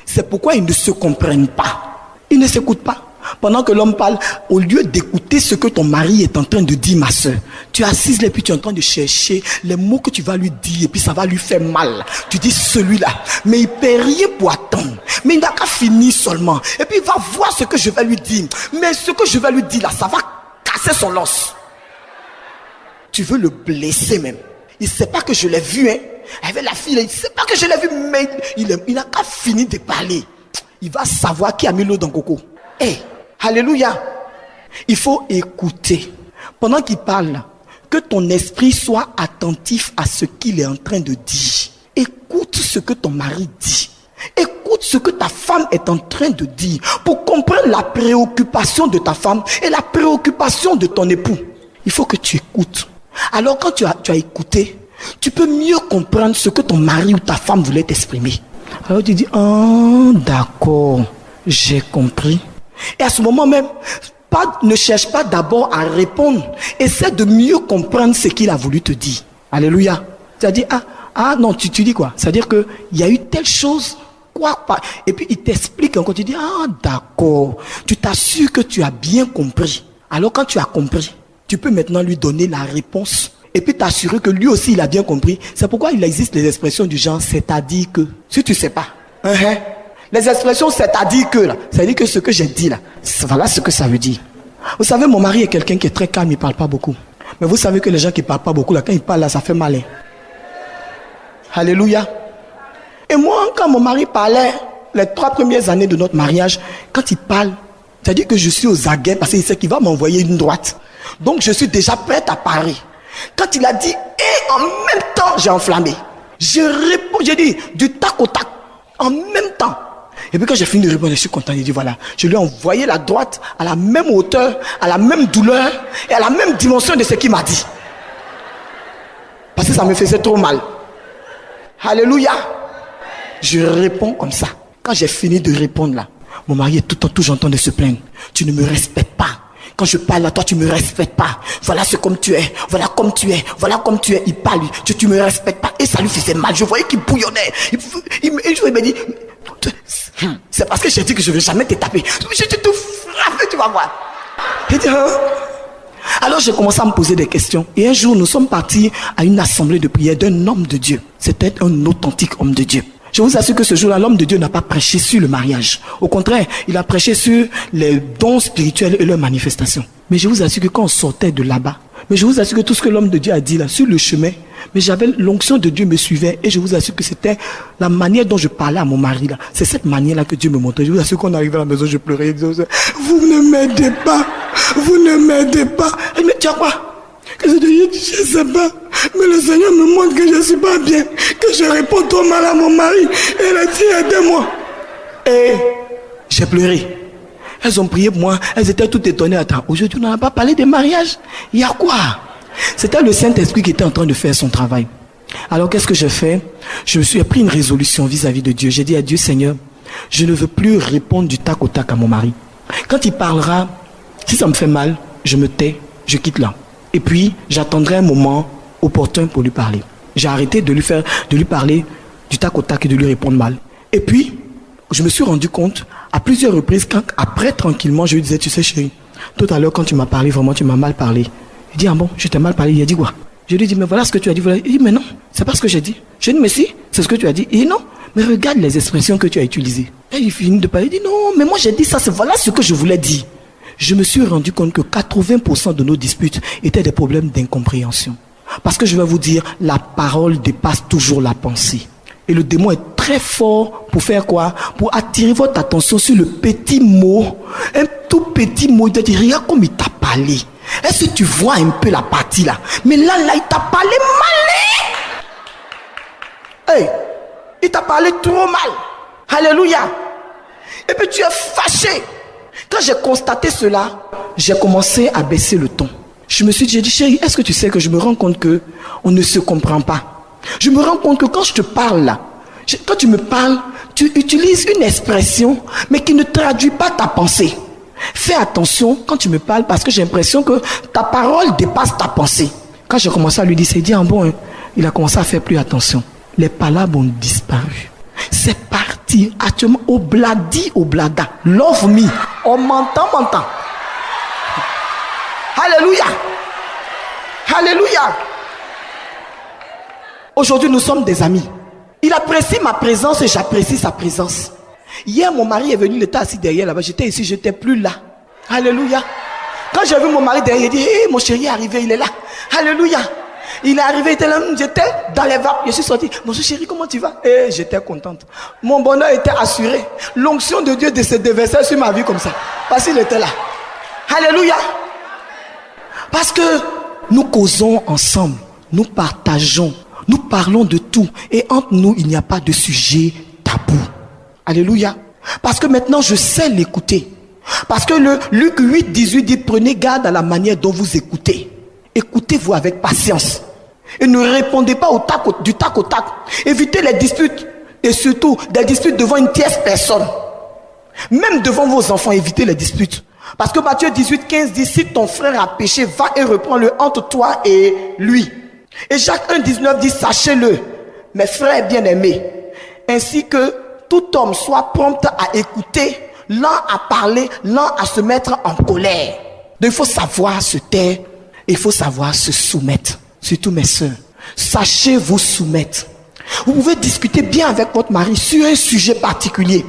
C'est pourquoi ils ne se comprennent pas. Ils ne s'écoutent pas. Pendant que l'homme parle, au lieu d'écouter ce que ton mari est en train de dire, ma soeur, tu es assise là et puis tu es en train de chercher les mots que tu vas lui dire et puis ça va lui faire mal. Tu dis celui-là, mais il ne paie rien pour attendre. Mais il n'a qu'à finir seulement. Et puis il va voir ce que je vais lui dire. Mais ce que je vais lui dire là, ça va casser son os. Tu veux le blesser même. Il ne sait pas que je l'ai vu, hein. Avec la fille, il ne sait pas que je l'ai vu, mais il n'a qu'à finir de parler. Il va savoir qui a mis l'eau dans le coco. Hey, alléluia. Il faut écouter. Pendant qu'il parle, que ton esprit soit attentif à ce qu'il est en train de dire. Écoute ce que ton mari dit. Écoute ce que ta femme est en train de dire. Pour comprendre la préoccupation de ta femme et la préoccupation de ton époux. Il faut que tu écoutes. Alors quand tu as écouté, tu peux mieux comprendre ce que ton mari ou ta femme voulait t'exprimer. Alors tu dis, d'accord, j'ai compris. Et à ce moment même, ne cherche pas d'abord à répondre. Essaie de mieux comprendre ce qu'il a voulu te dire. Alléluia. Tu as dit, non, tu dis quoi? C'est-à-dire qu'il y a eu telle chose, quoi pas. Et puis il t'explique encore, tu dis, d'accord. Tu t'assures que tu as bien compris. Alors quand tu as compris, tu peux maintenant lui donner la réponse. Et puis t'assurer que lui aussi il a bien compris. C'est pourquoi il existe les expressions du genre, c'est-à-dire que. Si tu ne sais pas. Les expressions c'est-à-dire que là, c'est-à-dire que ce que j'ai dit là, voilà ce que ça veut dire. Vous savez, mon mari est quelqu'un qui est très calme, il ne parle pas beaucoup. Mais vous savez que les gens qui ne parlent pas beaucoup, là, quand ils parlent là, ça fait mal. Alléluia. Et moi, quand mon mari parlait, les 3 premières années de notre mariage, quand il parle, c'est-à-dire que je suis aux aguets parce qu'il sait qu'il va m'envoyer une droite. Donc je suis déjà prête à parer. Quand il a dit, et en même temps, j'ai enflammé. Je réponds, j'ai dit, du tac au tac, en même temps. Et puis quand j'ai fini de répondre, je suis content. Il dit voilà, je lui ai envoyé la droite à la même hauteur, à la même douleur et à la même dimension de ce qu'il m'a dit. Parce que ça me faisait trop mal. Alléluia. Je réponds comme ça. Quand j'ai fini de répondre là, mon mari est tout le temps toujours en train de se plaindre. Tu ne me respectes pas. Quand je parle à toi, tu ne me respectes pas. Voilà ce comme tu es. Voilà comme tu es. Voilà comme tu es. Il parle. Tu ne me respectes pas. Et ça lui faisait mal. Je voyais qu'il bouillonnait. Il me dit, c'est parce que j'ai dit que je ne vais jamais te taper. Je te frappe, tu vas voir. Il dit, Alors j'ai commencé à me poser des questions. Et un jour, nous sommes partis à une assemblée de prière d'un homme de Dieu. C'était un authentique homme de Dieu. Je vous assure que ce jour-là, l'homme de Dieu n'a pas prêché sur le mariage. Au contraire, il a prêché sur les dons spirituels et leurs manifestations. Mais je vous assure que quand on sortait de là-bas, mais je vous assure que tout ce que l'homme de Dieu a dit là, sur le chemin, mais j'avais l'onction de Dieu me suivait et je vous assure que c'était la manière dont je parlais à mon mari là. C'est cette manière-là que Dieu me montrait. Je vous assure qu'on arrivait à la maison, je pleurais. Vous ne m'aidez pas. Vous ne m'aidez pas. Elle me dit, quoi? Que je dis, je ne sais pas. Mais le Seigneur me montre que je ne suis pas bien. Que je réponds trop mal à mon mari. Et elle a dit, aidez-moi. Et j'ai pleuré. Elles ont prié pour moi. Elles étaient toutes étonnées. Attends, aujourd'hui, on n'a pas parlé de mariage. Il y a quoi? C'était le Saint-Esprit qui était en train de faire son travail. Alors, qu'est-ce que j'ai fait? Je me suis pris une résolution vis-à-vis de Dieu. J'ai dit à Dieu, Seigneur, je ne veux plus répondre du tac au tac à mon mari. Quand il parlera, si ça me fait mal, je me tais, je quitte là. Et puis, j'attendrai un moment opportun pour lui parler. J'ai arrêté de lui parler du tac au tac et de lui répondre mal. Et puis, je me suis rendu compte, à plusieurs reprises, quand après, tranquillement, je lui disais, tu sais chérie, tout à l'heure, quand tu m'as parlé, vraiment, tu m'as mal parlé. Il dit, ah bon, je t'ai mal parlé. Il a dit quoi? Je lui ai dit, mais voilà ce que tu as dit. Voilà. Il dit, mais non, c'est pas ce que j'ai dit. J'ai dit, mais si, C'est ce que tu as dit. Et non, mais regarde les expressions que tu as utilisées. Et il finit de parler, il dit non, mais moi j'ai dit ça, voilà ce que je voulais dire. Je me suis rendu compte que 80% de nos disputes étaient des problèmes d'incompréhension. Parce que je vais vous dire, la parole dépasse toujours la pensée. Et le démon est très fort pour faire quoi? Pour attirer votre attention sur le petit mot, un tout petit mot. Il te dit, regarde comme il t'a parlé. Est-ce que tu vois un peu la partie là? Mais là, il t'a parlé mal. Hey, il t'a parlé trop mal. Alléluia. Et puis tu es fâché. Quand j'ai constaté cela, j'ai commencé à baisser le ton. Je me suis dit, j'ai dit, chérie, est-ce que tu sais que je me rends compte qu'on ne se comprend pas? Je me rends compte que quand je te parle là, quand tu me parles, tu utilises une expression, mais qui ne traduit pas ta pensée. Fais attention quand tu me parles parce que j'ai l'impression que ta parole dépasse ta pensée. Quand j'ai commencé à lui dire, c'est dit en bon, hein, il a commencé à faire plus attention. Les palabres ont disparu. C'est parti actuellement obladi oblada. Love me. On m'entend. Alléluia. Alléluia. Aujourd'hui, nous sommes des amis. Il apprécie ma présence et j'apprécie sa présence. Hier, mon mari est venu, il était assis derrière là-bas. J'étais ici, je n'étais plus là. Alléluia. Quand j'ai vu mon mari derrière, il dit, hey, mon chéri est arrivé, il est là. Alléluia. Il est arrivé, il était là, j'étais dans les vapes. Je suis sorti. Bonjour chéri, comment tu vas? Et j'étais contente. Mon bonheur était assuré. L'onction de Dieu s'est déversée sur ma vie comme ça. Parce qu'il était là. Alléluia. Parce que nous causons ensemble. Nous partageons. Nous parlons de tout. Et entre nous, il n'y a pas de sujet tabou. Alléluia. Parce que maintenant, je sais l'écouter. Parce que le Luc 8, 18 dit, prenez garde à la manière dont vous écoutez. Écoutez-vous avec patience. Et ne répondez pas du tac au tac. Évitez les disputes. Et surtout, des disputes devant une tierce personne. Même devant vos enfants, évitez les disputes. Parce que Matthieu 18, 15 dit, si ton frère a péché, va et reprends-le entre toi et lui. Et Jacques 1, 19 dit, sachez-le, mes frères bien-aimés, ainsi que tout homme soit prompt à écouter, lent à parler, lent à se mettre en colère. Donc il faut savoir se taire, et il faut savoir se soumettre. Surtout mes soeurs, sachez vous soumettre. Vous pouvez discuter bien avec votre mari sur un sujet particulier.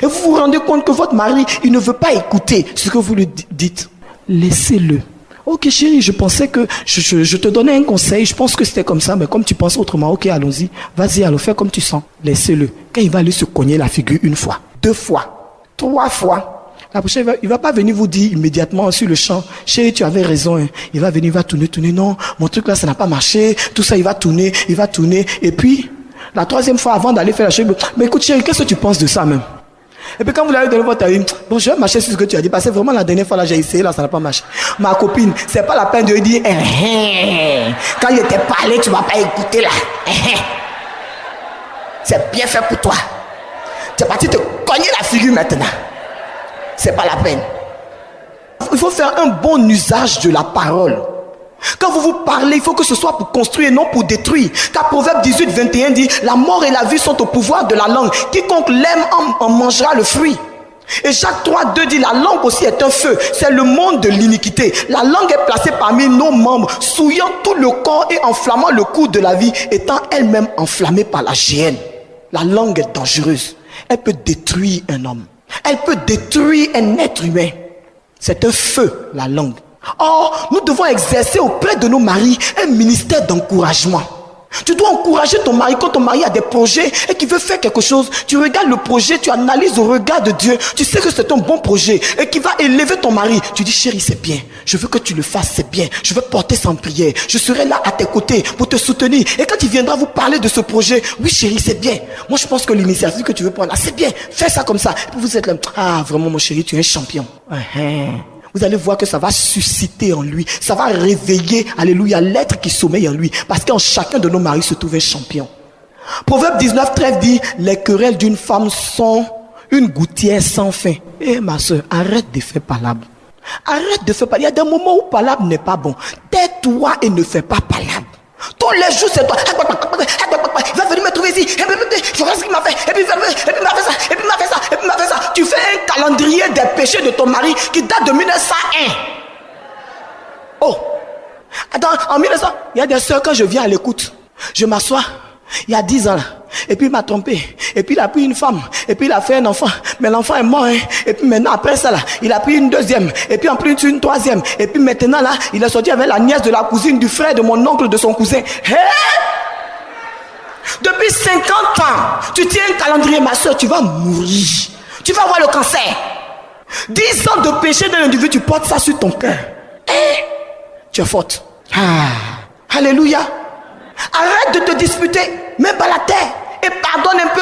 Et vous vous rendez compte que votre mari, il ne veut pas écouter ce que vous lui dites. Laissez-le. Ok chérie, je pensais que je te donnais un conseil, je pense que c'était comme ça, mais comme tu penses autrement, ok allons-y, vas-y alors fais comme tu sens. Laissez-le. Quand il va aller se cogner la figure une fois, 2 fois, 3 fois, la prochaine, il va pas venir vous dire immédiatement sur le champ, chérie tu avais raison, hein. Il va venir, il va tourner, non, mon truc là ça n'a pas marché, tout ça il va tourner, et puis la 3e fois avant d'aller faire la chose, mais écoute chérie, qu'est-ce que tu penses de ça même? Et puis quand vous l'avez donné votre avis, bon je vais marcher sur ce que tu as dit, parce que vraiment la dernière fois là j'ai essayé, là ça n'a pas marché. Ma copine, c'est pas la peine de lui dire quand il était parlé, tu vas pas écouter là. C'est bien fait pour toi. Tu es parti te cogner la figure maintenant. C'est pas la peine. Il faut faire un bon usage de la parole. Quand vous parlez, il faut que ce soit pour construire et non pour détruire. Car Proverbe 18, 21 dit, la mort et la vie sont au pouvoir de la langue. Quiconque l'aime en mangera le fruit. Et Jacques 3, 2 dit, la langue aussi est un feu. C'est le monde de l'iniquité. La langue est placée parmi nos membres, souillant tout le corps et enflammant le cours de la vie, étant elle-même enflammée par la géhenne. La langue est dangereuse. Elle peut détruire un homme. Elle peut détruire un être humain. C'est un feu, la langue. Or, nous devons exercer auprès de nos maris un ministère d'encouragement. Tu dois encourager ton mari quand ton mari a des projets et qu'il veut faire quelque chose. Tu regardes le projet, tu analyses au regard de Dieu. Tu sais que c'est un bon projet et qui va élever ton mari. Tu dis chérie, c'est bien. Je veux que tu le fasses, c'est bien. Je veux porter ça en prière. Je serai là à tes côtés pour te soutenir. Et quand il viendra vous parler de ce projet, oui chérie, c'est bien. Moi je pense que l'initiative que tu veux prendre là, c'est bien. Fais ça comme ça. Et puis vous êtes là, ah vraiment mon chéri, tu es un champion. Vous allez voir que ça va susciter en lui, ça va réveiller, alléluia, l'être qui sommeille en lui. Parce qu'en chacun de nos maris se trouve un champion. Proverbe 19, 13 dit, les querelles d'une femme sont une gouttière sans fin. Eh ma soeur, arrête de faire palabre. Arrête de faire palabre. Il y a des moments où palabre n'est pas bon. Tais-toi et ne fais pas palabre. Tous les jours c'est toi. Il va venir me trouver ici. Je vois ce qu'il m'a fait. Et puis il m'a fait ça. Et puis il m'a fait ça. Et puis il m'a fait ça. Tu fais un calendrier des péchés de ton mari qui date de 1901. Oh. Attends, en 1900, il y a des soeurs quand je viens à l'écoute. Je m'assois. Il y a 10 ans là. Et puis il m'a trompé. Et puis il a pris une femme. Et puis il a fait un enfant. Mais l'enfant est mort. Et puis maintenant, après ça, là, il a pris une deuxième. Et puis en plus une troisième. Et puis maintenant, là, il est sorti avec la nièce de la cousine, du frère de mon oncle, de son cousin. Depuis 50 ans, tu tiens un calendrier, ma soeur, tu vas mourir. Tu vas avoir le cancer. 10 ans de péché d'un individu, tu portes ça sur ton cœur. Tu es forte. Alléluia. Arrête de te disputer, même pas la terre, et pardonne un peu.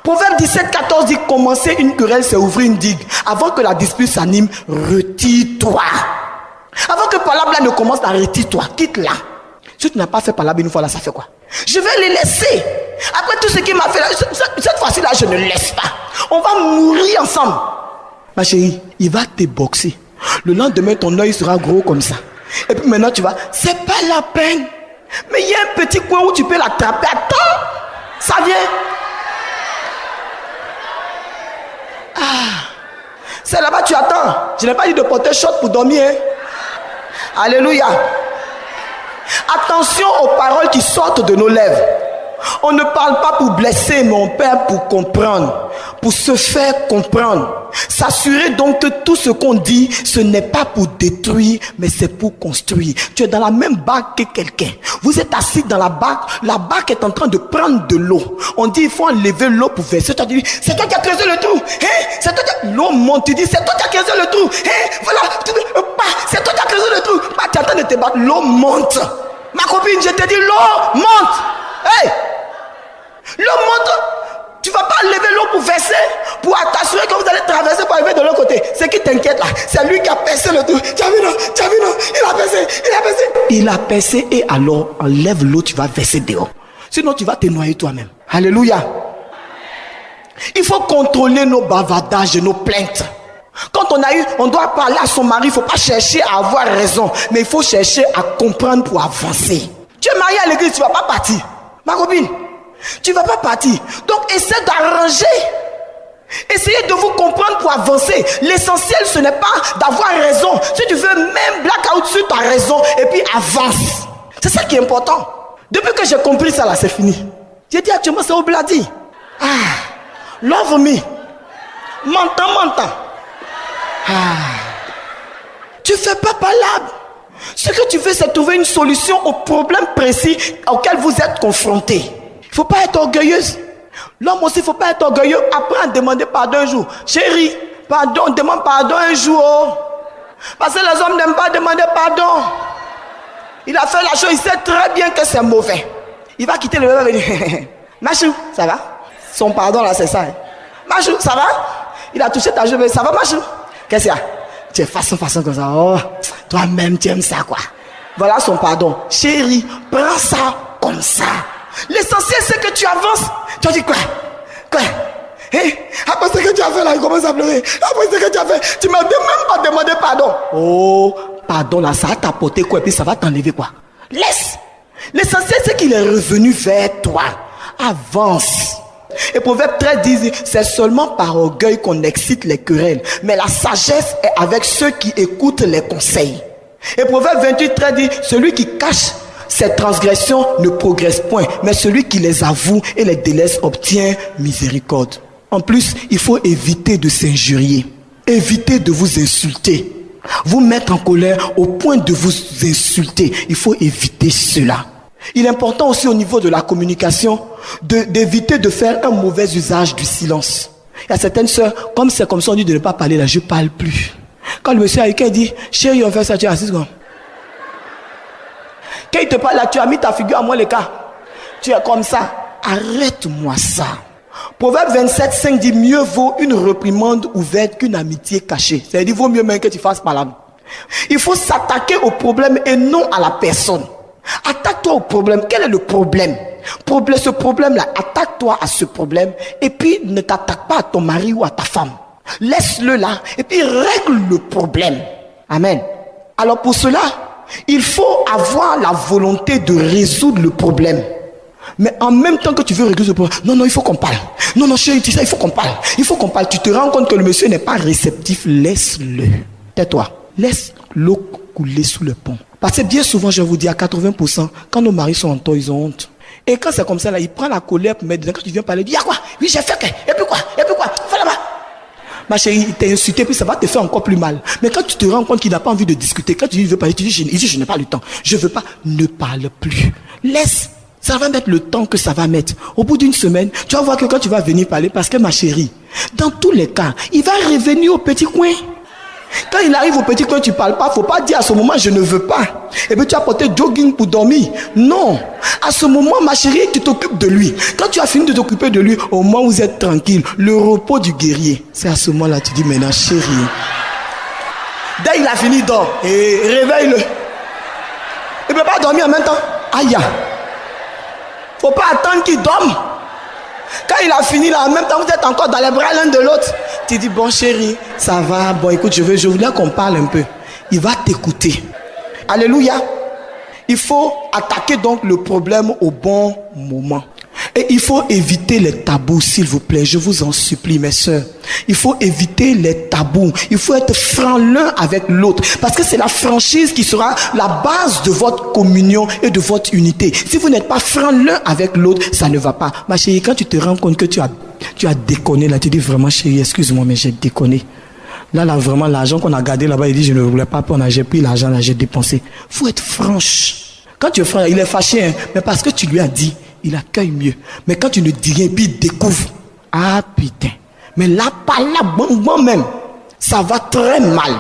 Proverbe 17, 14 dit: commencer une querelle, c'est ouvrir une digue. Avant que la dispute s'anime, retire-toi. Avant que Palabla ne commence à retire-toi, quitte-la. Si tu n'as pas fait Palabla une fois là, ça fait quoi? Je vais les laisser. Après tout ce qu'il m'a fait là, cette fois-ci là, je ne laisse pas. On va mourir ensemble. Ma chérie, il va te boxer. Le lendemain, ton œil sera gros comme ça. Et puis maintenant, tu vas, c'est pas la peine. Mais il y a un petit coin où tu peux l'attraper. Attends, ça vient. C'est là-bas, tu attends. Je n'ai pas dit de porter short pour dormir. Alléluia. Attention aux paroles qui sortent de nos lèvres. On ne parle pas pour blesser, mais on parle pour comprendre, pour se faire comprendre. S'assurer donc que tout ce qu'on dit, ce n'est pas pour détruire, mais c'est pour construire. Tu es dans la même barque que quelqu'un. Vous êtes assis dans la barque est en train de prendre de l'eau. On dit il faut enlever l'eau pour verser. Toi tu dis, c'est toi qui as creusé le trou. C'est toi qui... L'eau monte, tu dis, c'est toi qui as creusé le trou. Voilà, c'est toi qui as creusé le trou. Tu es en train de te battre, l'eau monte. Ma copine, je te dis, l'eau monte. L'eau monte. Tu ne vas pas lever l'eau pour verser, pour t'assurer que vous allez traverser pour arriver de l'autre côté. Ce qui t'inquiète là, c'est lui qui a percé le trou. Tu as vu non, il a percé. Il a percé et alors enlève l'eau, tu vas verser dehors. Sinon tu vas te noyer toi-même. Alléluia. Il faut contrôler nos bavardages et nos plaintes. Quand on doit parler à son mari, il ne faut pas chercher à avoir raison, mais il faut chercher à comprendre pour avancer. Tu es marié à l'église, tu ne vas pas partir. Ma copine, tu ne vas pas partir. Donc essaie d'arranger. Essayez de vous comprendre pour avancer. L'essentiel, ce n'est pas d'avoir raison. Si tu veux, même blackout sur ta raison et puis avance. C'est ça qui est important. Depuis que j'ai compris ça là, c'est fini. J'ai dit actuellement, c'est au bladi. Love me. M'entends. Tu ne fais pas palabre. Ce que tu veux, c'est trouver une solution au problème précis auquel vous êtes confrontés. Il ne faut pas être orgueilleuse. L'homme aussi, il ne faut pas être orgueilleux. Apprends à demander pardon un jour. Chérie, pardon, demande pardon un jour. Parce que les hommes n'aiment pas demander pardon. Il a fait la chose, il sait très bien que c'est mauvais. Il va quitter le bébé et venir. Machou, ça va? Son pardon là, c'est ça. Machou, ça va? Il a touché ta jambe, ça va Machou? Qu'est-ce qu'il y a? Tu es façon comme ça. Oh, toi-même, tu aimes ça quoi. Voilà son pardon. Chérie, prends ça comme ça. L'essentiel, c'est que tu avances. Tu as dit quoi? Après ce que tu as fait là, il commence à pleurer. Après ce que tu as fait, tu m'as même pas demandé pardon. Oh, pardon là, ça va t'apporter quoi? Et puis ça va t'enlever quoi? Laisse. L'essentiel, c'est qu'il est revenu vers toi. Avance. Et Proverbe 13 dit, c'est seulement par orgueil qu'on excite les querelles, mais la sagesse est avec ceux qui écoutent les conseils. Et Proverbe 28, 13 dit, celui qui cache ses transgressions ne progresse point, mais celui qui les avoue et les délaisse obtient miséricorde. En plus, il faut éviter de s'injurier, éviter de vous insulter, vous mettre en colère au point de vous insulter. Il faut éviter cela. Il est important aussi au niveau de la communication d'éviter de faire un mauvais usage du silence. Il y a certaines sœurs, comme c'est comme ça, on dit de ne pas parler là, je ne parle plus. Quand le monsieur avec elle dit, chérie, on fait ça, tu es assise comme. Quand il te parle là, tu as mis ta figure à moi les cas. Tu es comme ça. Arrête-moi ça. Proverbe 27, 5 dit, mieux vaut une réprimande ouverte qu'une amitié cachée. C'est-à-dire, il vaut mieux même que tu fasses palabre. Il faut s'attaquer au problème et non à la personne. Attaque-toi au problème. Quel est le problème? Ce problème-là, attaque-toi à ce problème et puis ne t'attaque pas à ton mari ou à ta femme. Laisse-le là et puis règle le problème. Amen. Alors pour cela, il faut avoir la volonté de résoudre le problème. Mais en même temps que tu veux régler ce problème, non, il faut qu'on parle. Non, chérie, tu sais, il faut qu'on parle. Il faut qu'on parle. Tu te rends compte que le monsieur n'est pas réceptif, laisse-le. Tais-toi. Laisse l'eau couler sous le pont. Parce que bien souvent, je vous dis, à 80%, quand nos maris sont en tort, ils ont honte. Et quand c'est comme ça, là, il prend la colère pour mettre dedans. Quand tu viens parler, il dit, il y a quoi? Oui, j'ai fait que. Et puis quoi? Fais là-bas. Ma chérie, il t'a insulté, puis ça va te faire encore plus mal. Mais quand tu te rends compte qu'il n'a pas envie de discuter, quand tu dis, il veut parler, tu dis, je n'ai pas le temps. Je veux pas, ne parle plus. Laisse. Ça va mettre le temps que ça va mettre. Au bout d'une semaine, tu vas voir que quand tu vas venir parler, parce que ma chérie, dans tous les cas, il va revenir au petit coin. Quand il arrive au petit coin, tu ne parles pas, il ne faut pas dire à ce moment, je ne veux pas. Et puis tu as porté jogging pour dormir. Non. À ce moment, ma chérie, tu t'occupes de lui. Quand tu as fini de t'occuper de lui, au moment où vous êtes tranquille, le repos du guerrier, c'est à ce moment-là, tu dis, maintenant, chérie. Dès qu'il a fini, dors. Et réveille-le. Il ne peut pas dormir en même temps. Aïe. Il ne faut pas attendre qu'il dorme. Quand il a fini là, en même temps, vous êtes encore dans les bras l'un de l'autre. Tu dis, bon chérie, ça va, bon écoute, je voulais qu'on parle un peu. Il va t'écouter. Alléluia. Il faut attaquer donc le problème au bon moment. Et il faut éviter les tabous, s'il vous plaît. Je vous en supplie, mes sœurs. Il faut éviter les tabous. Il faut être franc l'un avec l'autre. Parce que c'est la franchise qui sera la base de votre communion et de votre unité. Si vous n'êtes pas franc l'un avec l'autre, ça ne va pas. Ma chérie, quand tu te rends compte que tu as déconné, là, tu dis vraiment, chérie, excuse-moi, mais j'ai déconné. Là, vraiment, l'argent qu'on a gardé là-bas, il dit, je ne voulais pas, j'ai pris l'argent, là, j'ai dépensé. Il faut être franche. Quand tu es franc, il est fâché, hein, mais parce que tu lui as dit, il accueille mieux. Mais quand tu ne dis rien, puis il découvre. Ah putain. Mais là, pas là, bon même. Ça va très mal.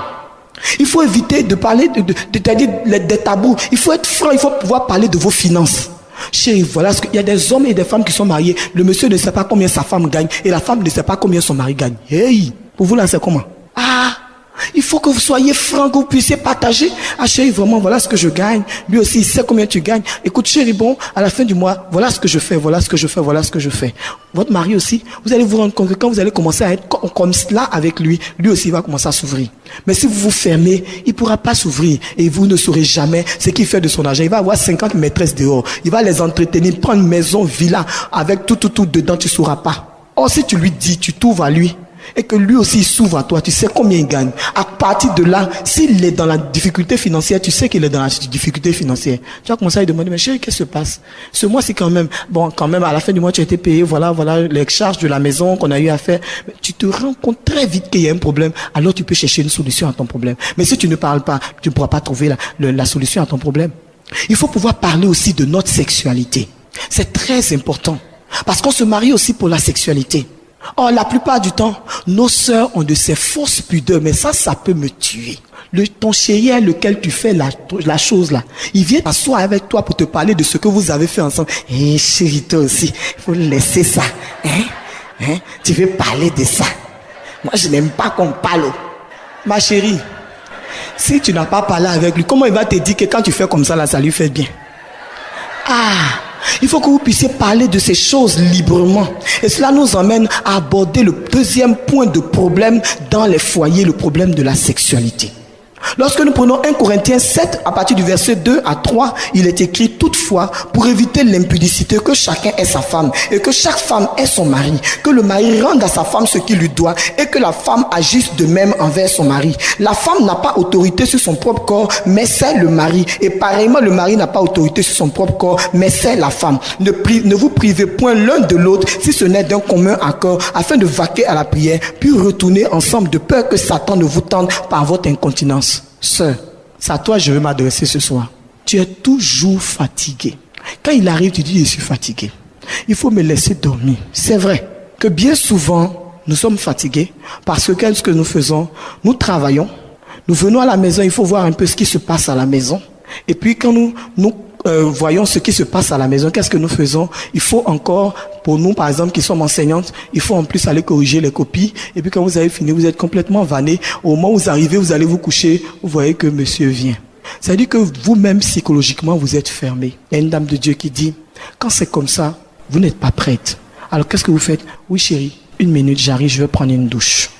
Il faut éviter de parler des tabous. Il faut être franc, il faut pouvoir parler de vos finances. Chérie, voilà ce qu'il y a des hommes et des femmes qui sont mariés. Le monsieur ne sait pas combien sa femme gagne et la femme ne sait pas combien son mari gagne. Hey, pour vous là, c'est comment? Ah, il faut que vous soyez franc, que vous puissiez partager. Ah chérie, vraiment, voilà ce que je gagne. Lui aussi, il sait combien tu gagnes. Écoute chérie, bon, à la fin du mois, voilà ce que je fais, voilà ce que je fais, voilà ce que je fais. Votre mari aussi, vous allez vous rendre compte que quand vous allez commencer à être comme cela avec lui, lui aussi va commencer à s'ouvrir. Mais si vous vous fermez, il ne pourra pas s'ouvrir et vous ne saurez jamais ce qu'il fait de son argent. Il va avoir 50 maîtresses dehors. Il va les entretenir, prendre une maison, villa, avec tout dedans, tu ne sauras pas. Or, si tu lui dis, tu t'ouvres à lui, et que lui aussi s'ouvre à toi, tu sais combien il gagne. À partir de là, s'il est dans la difficulté financière, tu sais qu'il est dans la difficulté financière. Tu vas commencer à lui demander, mais chérie, qu'est-ce qui se passe? Ce mois-ci quand même, à la fin du mois, tu as été payé, voilà les charges de la maison qu'on a eu à faire. Mais tu te rends compte très vite qu'il y a un problème, alors tu peux chercher une solution à ton problème. Mais si tu ne parles pas, tu ne pourras pas trouver la solution à ton problème. Il faut pouvoir parler aussi de notre sexualité. C'est très important. Parce qu'on se marie aussi pour la sexualité. Or, la plupart du temps, nos sœurs ont de ces fausses pudeurs, mais ça peut me tuer. Ton chéri avec lequel tu fais la chose là, il vient s'asseoir avec toi pour te parler de ce que vous avez fait ensemble. Eh chérie, toi aussi, il faut laisser ça. Tu veux parler de ça? Moi, je n'aime pas qu'on parle. Ma chérie, si tu n'as pas parlé avec lui, comment il va te dire que quand tu fais comme ça là, ça lui fait bien? Il faut que vous puissiez parler de ces choses librement. Et cela nous emmène à aborder le deuxième point de problème dans les foyers, le problème de la sexualité. Lorsque nous prenons 1 Corinthiens 7, à partir du verset 2 à 3, il est écrit toutefois, pour éviter l'impudicité, que chacun ait sa femme et que chaque femme ait son mari, que le mari rende à sa femme ce qu'il lui doit et que la femme agisse de même envers son mari. La femme n'a pas autorité sur son propre corps, mais c'est le mari. Et pareillement, le mari n'a pas autorité sur son propre corps, mais c'est la femme. Ne vous privez point l'un de l'autre, si ce n'est d'un commun accord, afin de vaquer à la prière, puis retourner ensemble de peur que Satan ne vous tente par votre incontinence. Sœur, c'est à toi que je veux m'adresser ce soir. Tu es toujours fatigué. Quand il arrive, tu dis, je suis fatigué. Il faut me laisser dormir. C'est vrai que bien souvent, nous sommes fatigués parce que qu'est-ce que nous faisons? Nous travaillons. Nous venons à la maison, il faut voir un peu ce qui se passe à la maison. Et puis quand nous voyons ce qui se passe à la maison, qu'est-ce que nous faisons? Il faut encore, pour nous par exemple qui sommes enseignantes, il faut en plus aller corriger les copies. Et puis quand vous avez fini, vous êtes complètement vanné. Au moment où vous arrivez, vous allez vous coucher, vous voyez que monsieur vient. C'est-à-dire que vous-même psychologiquement, vous êtes fermé. Il y a une dame de Dieu qui dit, quand c'est comme ça, vous n'êtes pas prête. Alors qu'est-ce que vous faites? Oui chérie, 1 minute, j'arrive, je vais prendre une douche.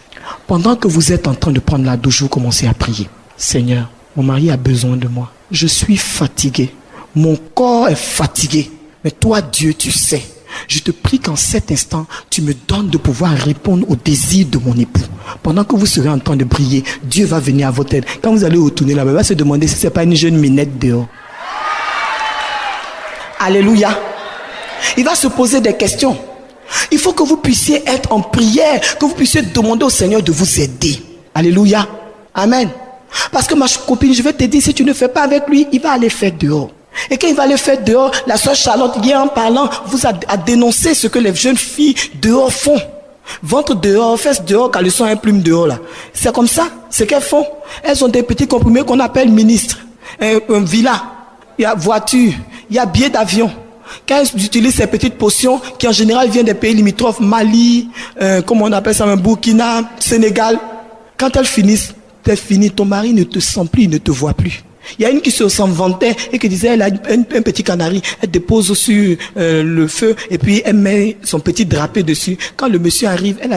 Pendant que vous êtes en train de prendre la douche, vous commencez à prier. Seigneur, mon mari a besoin de moi. Je suis fatigué. Mon corps est fatigué. Mais toi, Dieu, tu sais. Je te prie qu'en cet instant, tu me donnes de pouvoir répondre aux désirs de mon époux. Pendant que vous serez en train de prier, Dieu va venir à votre aide. Quand vous allez retourner là-bas, il va se demander si ce n'est pas une jeune minette dehors. Alléluia. Il va se poser des questions. Il faut que vous puissiez être en prière, que vous puissiez demander au Seigneur de vous aider. Alléluia. Amen. Parce que ma copine, je vais te dire, si tu ne fais pas avec lui, il va aller faire dehors. Et quand il va aller faire dehors, la soeur Charlotte, hier en parlant, vous a dénoncé ce que les jeunes filles dehors font. Ventre dehors, fesses dehors, caleçon un plume dehors là. C'est comme ça, c'est qu'elles font. Elles ont des petits comprimés qu'on appelle ministres. Un villa, il y a voiture, il y a billet d'avion. Quand elles utilisent ces petites potions qui en général viennent des pays limitrophes, Mali, comment on appelle ça, Burkina, Sénégal. Quand elles finissent, t'es fini, ton mari ne te sent plus, il ne te voit plus. Il y a une qui s'en vantait et qui disait elle a un petit canari, elle dépose sur le feu et puis elle met son petit drapé dessus. Quand le monsieur arrive, elle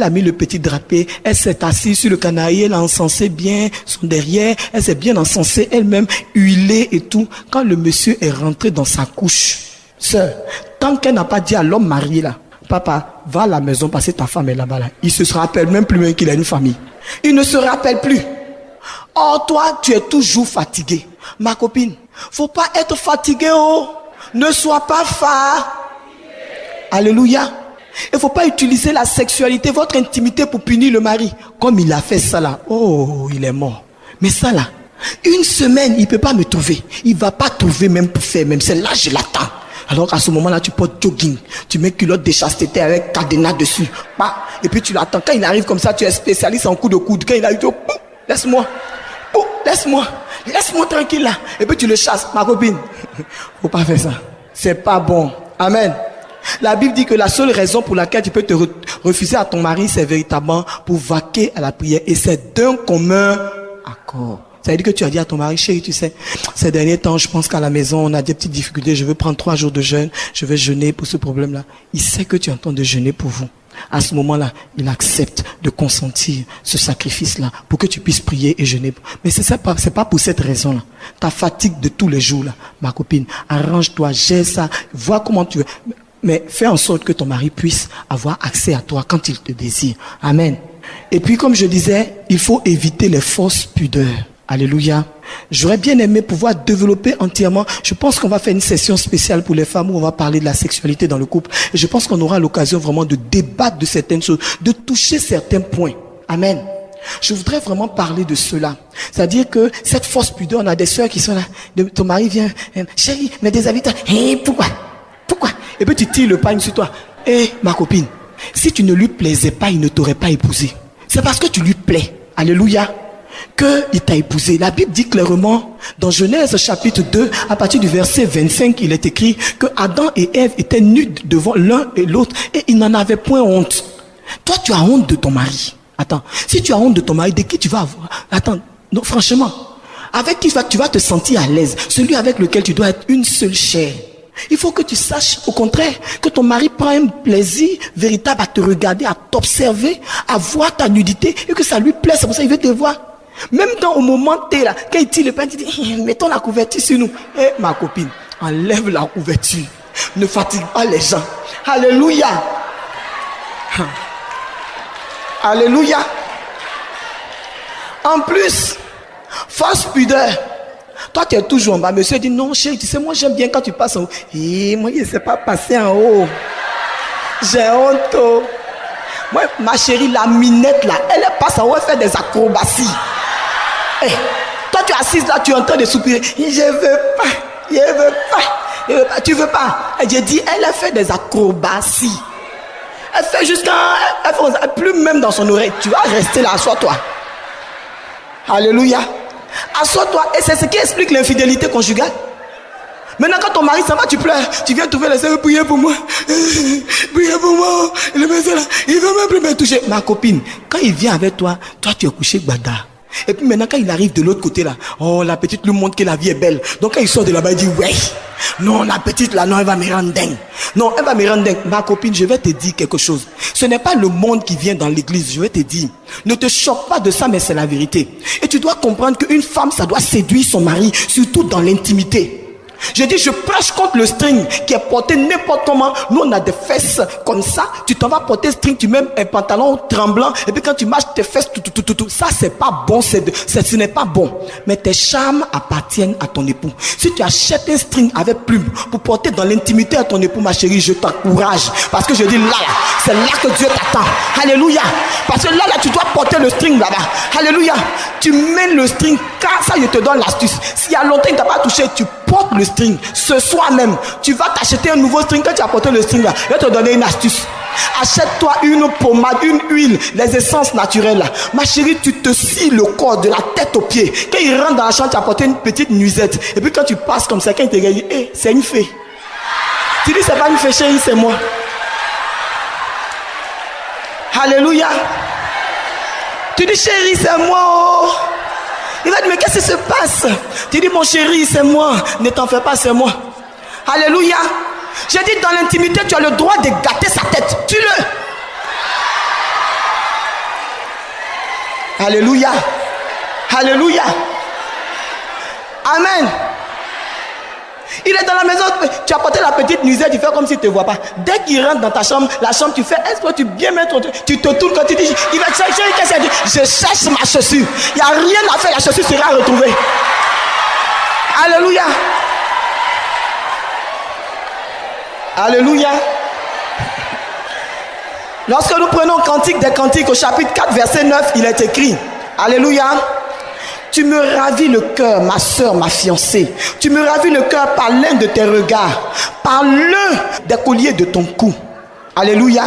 a mis le petit drapé, elle s'est assise sur le canari, elle a encensé bien son derrière, elle s'est bien encensée elle-même, huilée et tout. Quand le monsieur est rentré dans sa couche, sœur, tant qu'elle n'a pas dit à l'homme marié là, papa, va à la maison parce que ta femme est là-bas là. Il se rappelle même plus même qu'il a une famille. Il ne se rappelle plus. Or, toi, tu es toujours fatigué. Ma copine, faut pas être fatigué, oh. Ne sois pas fatigué. Alléluia. Il faut pas utiliser la sexualité, votre intimité pour punir le mari. Comme il a fait ça là. Oh, il est mort. Mais ça là, une semaine, il peut pas me trouver. Il va pas trouver même pour faire, même celle-là, je l'attends. Alors qu'à ce moment-là, tu portes jogging, tu mets culotte de chasteté avec cadenas dessus. Et puis tu l'attends. Quand il arrive comme ça, tu es spécialiste en coup de coude. Quand il arrive, tu dis, laisse-moi. Laisse-moi tranquille là. Et puis tu le chasses, ma copine. Faut pas faire ça. C'est pas bon. Amen. La Bible dit que la seule raison pour laquelle tu peux te refuser à ton mari, c'est véritablement pour vaquer à la prière. Et c'est d'un commun accord. Ça veut dire que tu as dit à ton mari, chérie, tu sais, ces derniers temps, je pense qu'à la maison, on a des petites difficultés. Je veux prendre 3 jours de jeûne. Je vais jeûner pour ce problème-là. Il sait que tu es en train de jeûner pour vous. À ce moment-là, il accepte de consentir ce sacrifice-là pour que tu puisses prier et jeûner. Mais c'est pas pour cette raison-là. Ta fatigue de tous les jours, là, ma copine, arrange-toi, gère ça, vois comment tu veux. Mais fais en sorte que ton mari puisse avoir accès à toi quand il te désire. Amen. Et puis, comme je disais, il faut éviter les fausses pudeurs. Alléluia. J'aurais bien aimé pouvoir développer entièrement. Je pense qu'on va faire une session spéciale pour les femmes où on va parler de la sexualité dans le couple. Et je pense qu'on aura l'occasion vraiment de débattre de certaines choses, de toucher certains points. Amen. Je voudrais vraiment parler de cela. C'est-à-dire que cette fausse pudeur, on a des sœurs qui sont là. Ton mari vient, chérie, mais déshabille-toi. Pourquoi? Et puis tu tires le pagne sur toi. Ma copine, si tu ne lui plaisais pas, il ne t'aurait pas épousé. C'est parce que tu lui plais. Alléluia. Qu'il t'a épousé. La Bible dit clairement dans Genèse chapitre 2 à partir du verset 25, il est écrit que Adam et Ève étaient nus devant l'un et l'autre et ils n'en avaient point honte. Toi tu as honte de ton mari. Attends, si tu as honte de ton mari, de qui tu vas avoir? Attends, non, franchement, avec qui tu vas te sentir à l'aise? Celui avec lequel tu dois être une seule chair. Il faut que tu saches au contraire que ton mari prend un plaisir véritable à te regarder, à t'observer, à voir ta nudité et que ça lui plaît. C'est pour ça qu'il veut te voir. Même au moment où tu es là, quand il tire le pain, tu dis, mettons la couverture sur nous. Ma copine, enlève la couverture. Ne fatigue pas les gens. Alléluia. Alléluia. En plus, fausse pudeur. Toi, tu es toujours en bas. Monsieur dit, non, chérie, tu sais, moi, j'aime bien quand tu passes en haut. Moi, je ne sais pas passer en haut. J'ai honte. Moi, ma chérie, la minette, là, elle passe en haut, elle fait des acrobaties. Toi, tu es assise là, tu es en train de soupirer. Je veux pas. Tu veux pas. Et j'ai dit, elle a fait des acrobaties. Elle fait jusqu'à... Elle plus même dans son oreille. Tu vas rester là, assois-toi. Alléluia. Assois-toi. Et c'est ce qui explique l'infidélité conjugale. Maintenant, quand ton mari s'en va, tu pleures. Tu viens trouver les sœurs, priez pour moi. Priez pour moi. Le monsieur là, il veut même plus me toucher. Ma copine, quand il vient avec toi, toi tu es couché gbada. Et puis maintenant, quand il arrive de l'autre côté là, oh, la petite lui montre que la vie est belle. Donc quand il sort de là-bas, il dit, ouais. Non, la petite là, non, elle va me rendre dingue. Non, elle va me rendre dingue. Ma copine, je vais te dire quelque chose. Ce n'est pas le monde qui vient dans l'église, je vais te dire. Ne te choque pas de ça, mais c'est la vérité. Et tu dois comprendre qu'une femme, ça doit séduire son mari, surtout dans l'intimité. Je dis, je prêche contre le string qui est porté n'importe comment. Nous, on a des fesses comme ça. Tu t'en vas porter string, tu mets un pantalon tremblant. Et puis quand tu marches, tes fesses, tout. Ça, c'est pas bon. Ce n'est pas bon. Mais tes charmes appartiennent à ton époux. Si tu achètes un string avec plume pour porter dans l'intimité à ton époux, ma chérie, je t'encourage. Parce que je dis, là, c'est là que Dieu t'attend. Alléluia. Parce que là, tu dois porter le string là-bas. Alléluia. Tu mets le string, car ça, je te donne l'astuce. S'il y a longtemps, il ne t'a pas touché, tu portes le string. Ce soir même, tu vas t'acheter un nouveau string. Quand tu as porté le string là, je vais te donner une astuce. Achète-toi une pommade, une huile, les essences naturelles là. Ma chérie, tu te scies le corps de la tête aux pieds. Quand il rentre dans la chambre, tu as porté une petite nuisette. Et puis quand tu passes comme ça, quand il te regarde, hey, c'est une fée. Tu dis, c'est pas une fée, chérie, c'est moi. Alléluia. Tu dis, chérie, c'est moi. Oh. Il va dire, mais qu'est-ce qui se passe? Tu dis, mon chéri, c'est moi. Ne t'en fais pas, c'est moi. Alléluia. J'ai dit, dans l'intimité, tu as le droit de gâter sa tête. Tue-le. Alléluia. Alléluia. Amen. Il est dans la maison, tu as porté la petite nuisette, il fait comme s'il ne te voit pas. Dès qu'il rentre dans ta chambre, la chambre, tu fais, est-ce que tu bien mettre, tu te tournes quand tu dis, il va chercher, qu'est-ce qu'il dit? Je cherche ma chaussure. Il n'y a rien à faire, la chaussure sera retrouvée. Alléluia. Alléluia. Lorsque nous prenons Cantique des Cantiques au chapitre 4, verset 9, il est écrit, Alléluia. Tu me ravis le cœur, ma soeur, ma fiancée. Tu me ravis le cœur par l'un de tes regards, par l'un des colliers de ton cou. Alléluia.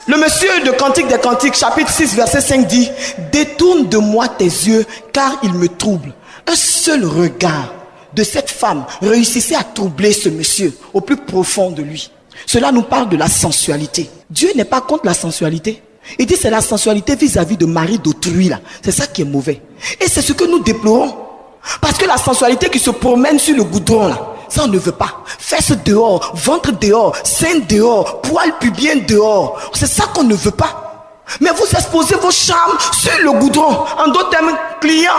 Le monsieur de Cantique des Cantiques, chapitre 6, verset 5 dit, détourne de moi tes yeux, car ils me troublent. Un seul regard de cette femme réussissait à troubler ce monsieur au plus profond de lui. Cela nous parle de la sensualité. Dieu n'est pas contre la sensualité. Il dit c'est la sensualité vis-à-vis de mari d'autrui là. C'est ça qui est mauvais. Et c'est ce que nous déplorons. Parce que la sensualité qui se promène sur le goudron là, ça on ne veut pas. Fesses dehors, ventre dehors, sein dehors, poils pubiens dehors. C'est ça qu'on ne veut pas. Mais vous exposez vos charmes sur le goudron. En d'autres termes, clients,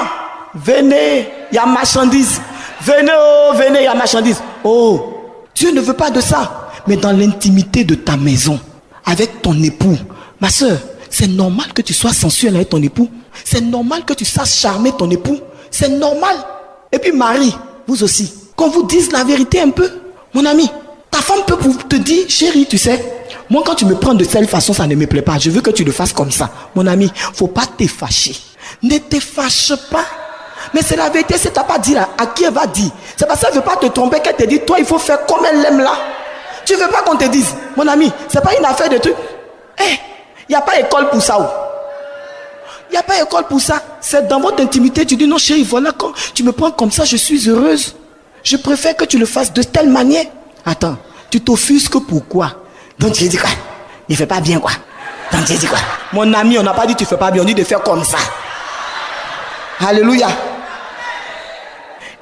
venez, il y a marchandise. Venez, oh, venez, il y a marchandise. Oh, Dieu ne veut pas de ça. Mais dans l'intimité de ta maison, avec ton époux, ma soeur, c'est normal que tu sois sensuel avec ton époux. C'est normal que tu saches charmer ton époux. C'est normal. Et puis Marie, vous aussi, qu'on vous dise la vérité un peu. Mon ami, ta femme peut te dire, chérie, tu sais, moi quand tu me prends de telle façon, ça ne me plaît pas. Je veux que tu le fasses comme ça. Mon ami, faut pas te fâcher. Ne te fâche pas. Mais c'est la vérité, si tu n'as pas dit là, à qui elle va dire? C'est parce qu'elle ne veut pas te tromper qu'elle te dit, toi il faut faire comme elle l'aime là. Tu ne veux pas qu'on te dise, mon ami, c'est pas une affaire de truc. Il n'y a pas école pour ça. Il n'y a pas école pour ça. C'est dans votre intimité, tu dis non chérie, voilà, quand tu me prends comme ça, je suis heureuse. Je préfère que tu le fasses de telle manière. Attends, tu t'offusques pourquoi? Donc tu dis quoi? Il ne fait pas bien quoi? Donc tu dis quoi? Mon ami, on n'a pas dit tu ne fais pas bien, on dit de faire comme ça. Alléluia.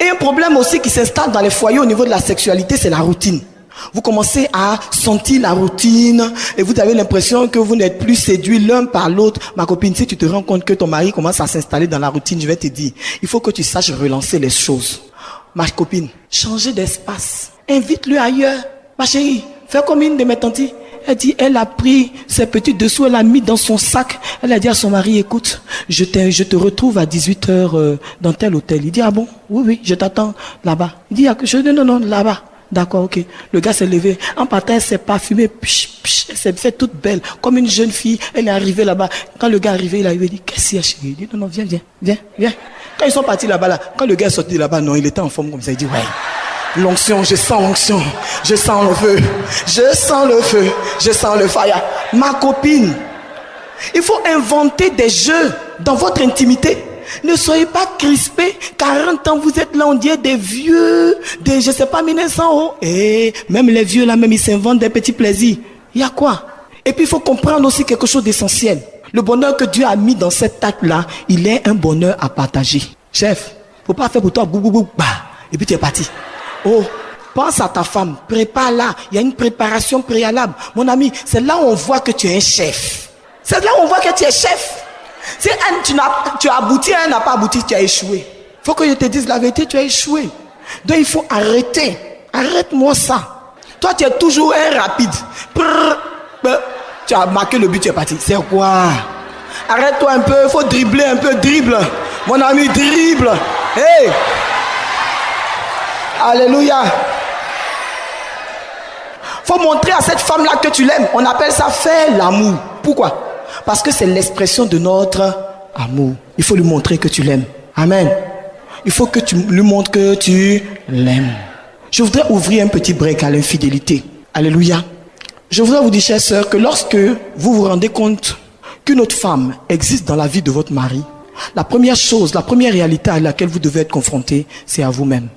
Et un problème aussi qui s'installe dans les foyers au niveau de la sexualité, c'est la routine. Vous commencez à sentir la routine et vous avez l'impression que vous n'êtes plus séduits l'un par l'autre. Ma copine, si tu te rends compte que ton mari commence à s'installer dans la routine, je vais te dire, il faut que tu saches relancer les choses. Ma copine, changez d'espace. Invite-le ailleurs. Ma chérie, fais comme une de mes tantes. Elle dit, elle a pris ses petits dessous, elle a mis dans son sac. Elle a dit à son mari, écoute, je te retrouve à 18h dans tel hôtel. Il dit, ah bon? Oui, je t'attends là-bas. Il dit, non, là-bas. D'accord, ok. Le gars s'est levé. En partant, elle s'est parfumée. Elle s'est fait toute belle. Comme une jeune fille. Elle est arrivée là-bas. Quand le gars est arrivé, il a dit, qu'est-ce qu'il y a chérie? Il dit, non, viens. Quand ils sont partis là-bas, quand le gars est sorti là-bas, non, il était en forme comme ça. Il dit, ouais. L'onction, je sens l'onction. Je sens le feu. Je sens le feu. Je sens le fire. Ma copine, il faut inventer des jeux dans votre intimité. Ne soyez pas crispés. 40 ans, vous êtes là, on dirait des vieux, des, je sais pas, 1900 euros. Et même les vieux là, même ils s'inventent des petits plaisirs. Il y a quoi? Et puis il faut comprendre aussi quelque chose d'essentiel. Le bonheur que Dieu a mis dans cet acte-là, il est un bonheur à partager. Chef, faut pas faire pour toi, bah, et puis tu es parti. Oh, pense à ta femme, prépare-la. Il y a une préparation préalable. Mon ami, c'est là où on voit que tu es un chef. C'est là où on voit que tu es chef. Si tu as abouti, elle n'a pas abouti, tu as échoué. Il faut que je te dise la vérité, tu as échoué. Donc il faut arrêter. Arrête-moi ça. Toi, tu es toujours un rapide. Tu as marqué le but, tu es parti. C'est quoi? Arrête-toi un peu, il faut dribbler un peu, dribble. Mon ami, dribble. Hey! Alléluia. Faut montrer à cette femme-là que tu l'aimes. On appelle ça faire l'amour. Pourquoi? Parce que c'est l'expression de notre amour. Il faut lui montrer que tu l'aimes. Amen. Il faut que tu lui montres que tu l'aimes. Je voudrais ouvrir un petit break à l'infidélité. Alléluia. Je voudrais vous dire, chères sœurs, que lorsque vous vous rendez compte qu'une autre femme existe dans la vie de votre mari, la première chose, la première réalité à laquelle vous devez être confronté, c'est à vous-même.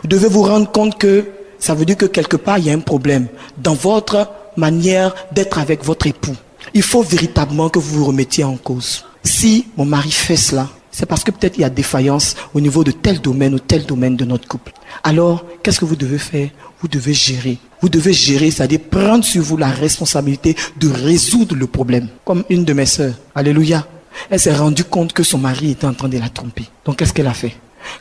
Vous devez vous rendre compte que ça veut dire que quelque part, il y a un problème dans votre manière d'être avec votre époux. Il faut véritablement que vous vous remettiez en cause. Si mon mari fait cela, c'est parce que peut-être il y a défaillance au niveau de tel domaine ou tel domaine de notre couple. Alors, qu'est-ce que vous devez faire? Vous devez gérer. Vous devez gérer, c'est-à-dire prendre sur vous la responsabilité de résoudre le problème. Comme une de mes sœurs, alléluia, elle s'est rendue compte que son mari était en train de la tromper. Donc, qu'est-ce qu'elle a fait?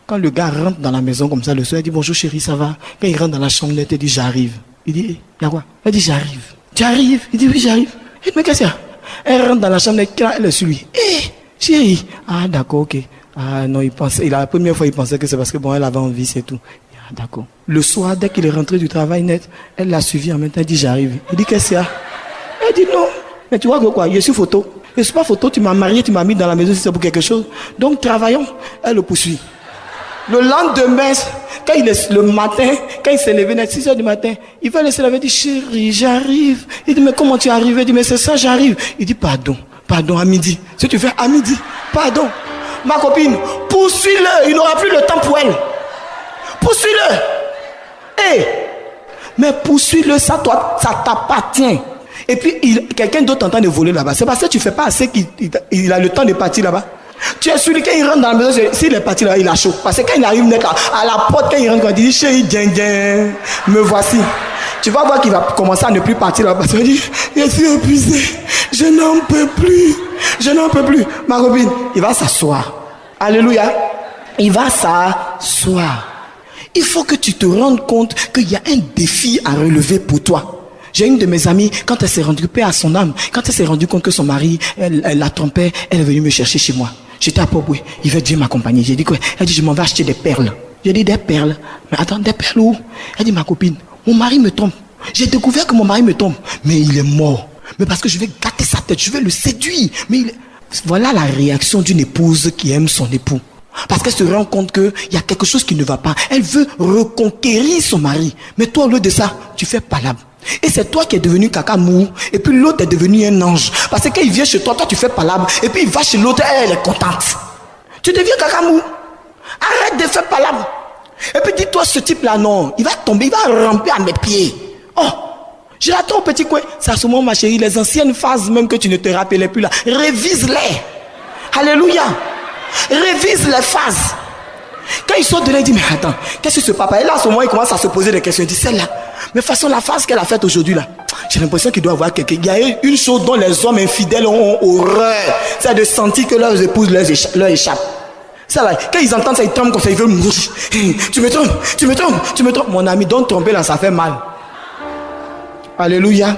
Quand le gars rentre dans la maison comme ça, le soir, elle dit bonjour chérie, ça va? Quand il rentre dans la chambre, elle dit j'arrive. Il dit, il y a quoi? Elle dit j'arrive. Tu arrives? Il dit oui, j'arrive. Il dit mais qu'est-ce qu'il y a? Elle rentre dans la chambre, elle est sur lui. Hé, chérie. Ah, d'accord, ok. Ah non, la première fois, il pensait que c'est parce que bon, elle avait envie, c'est tout. Ah, d'accord. Le soir, dès qu'il est rentré du travail net, elle l'a suivi en même temps, elle dit j'arrive. Il dit qu'est-ce qu'il y a? Elle dit non. Mais tu vois que quoi? Je suis photo. Je suis pas photo, tu m'as marié, tu m'as mis dans la maison si c'est pour quelque chose. Donc travaillons. Elle le poursuit. Le lendemain, quand il est le matin, quand il s'est levé à 6h du matin, il va laisser la vie, il dit chérie, j'arrive. Il dit mais comment tu es arrivé? Il dit mais c'est ça, j'arrive. Il dit pardon à midi. Si tu fais à midi, pardon. Ma copine, poursuis-le, il n'aura plus le temps pour elle. Poursuis-le. Hey, mais poursuis-le, ça t'appartient. Et puis quelqu'un d'autre est en train de voler là-bas. C'est parce que tu ne fais pas assez qu'il a le temps de partir là-bas. Tu es celui qui rentre dans la maison, s'il est parti là, il a chaud. Parce que quand il arrive à la porte, quand il rentre, il dit chérie, me voici. Tu vas voir qu'il va commencer à ne plus partir là. Parce qu'il dit, je suis épuisé, je n'en peux plus. Ma copine, il va s'asseoir. Alléluia. Il va s'asseoir. Il faut que tu te rendes compte qu'il y a un défi à relever pour toi. J'ai une de mes amies, quand elle s'est rendue, paix à son âme, quand elle s'est rendue compte que son mari, elle la trompait, elle est venue me chercher chez moi. J'étais à Popoué, il veut Dieu m'accompagner. J'ai dit quoi? Elle dit, je m'en vais acheter des perles. J'ai dit, des perles? Mais attends, des perles où? Elle dit, ma copine, mon mari me trompe. J'ai découvert que mon mari me trompe, mais il est mort. Mais parce que je vais gâter sa tête, je vais le séduire. Mais voilà la réaction d'une épouse qui aime son époux. Parce qu'elle se rend compte qu'il y a quelque chose qui ne va pas. Elle veut reconquérir son mari. Mais toi, au lieu de ça, tu fais palabre. Et c'est toi qui es devenu caca mou. Et puis l'autre est devenu un ange. Parce que quand il vient chez toi, toi tu fais palabre. Et puis il va chez l'autre, elle est contente. Tu deviens caca mou. Arrête de faire palabre. Et puis dis-toi, ce type-là, non. Il va tomber, il va ramper à mes pieds. Oh, je l'attends au petit coin. C'est à ce moment, ma chérie, les anciennes phases même que tu ne te rappelais plus là, révise-les. Alléluia. Révise les phases. Quand ils sont de là, il dit, mais attends, qu'est-ce que ce papa? Et là, à ce moment, il commence à se poser des questions. Il dit, celle-là. Mais de toute façon, la phase qu'elle a faite aujourd'hui, là, j'ai l'impression qu'il doit y avoir quelqu'un. Il y a une chose dont les hommes infidèles ont horreur. C'est de sentir que leurs épouses leur échappent. Ça là, quand ils entendent ça, ils tremblent comme ça, ils veulent mourir. Tu me trompes. Mon ami, donc tromper là, ça fait mal. Alléluia.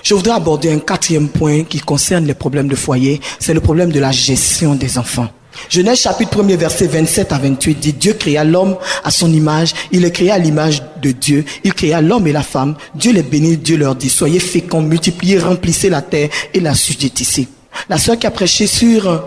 Je voudrais aborder un 4e point qui concerne les problèmes de foyer. C'est le problème de la gestion des enfants. Genèse chapitre 1er verset 27 à 28 dit, Dieu créa l'homme à son image, il les créa à l'image de Dieu, il créa l'homme et la femme, Dieu les bénit, Dieu leur dit, soyez féconds, multipliez, remplissez la terre et la sujétissez. La sœur qui a prêché sur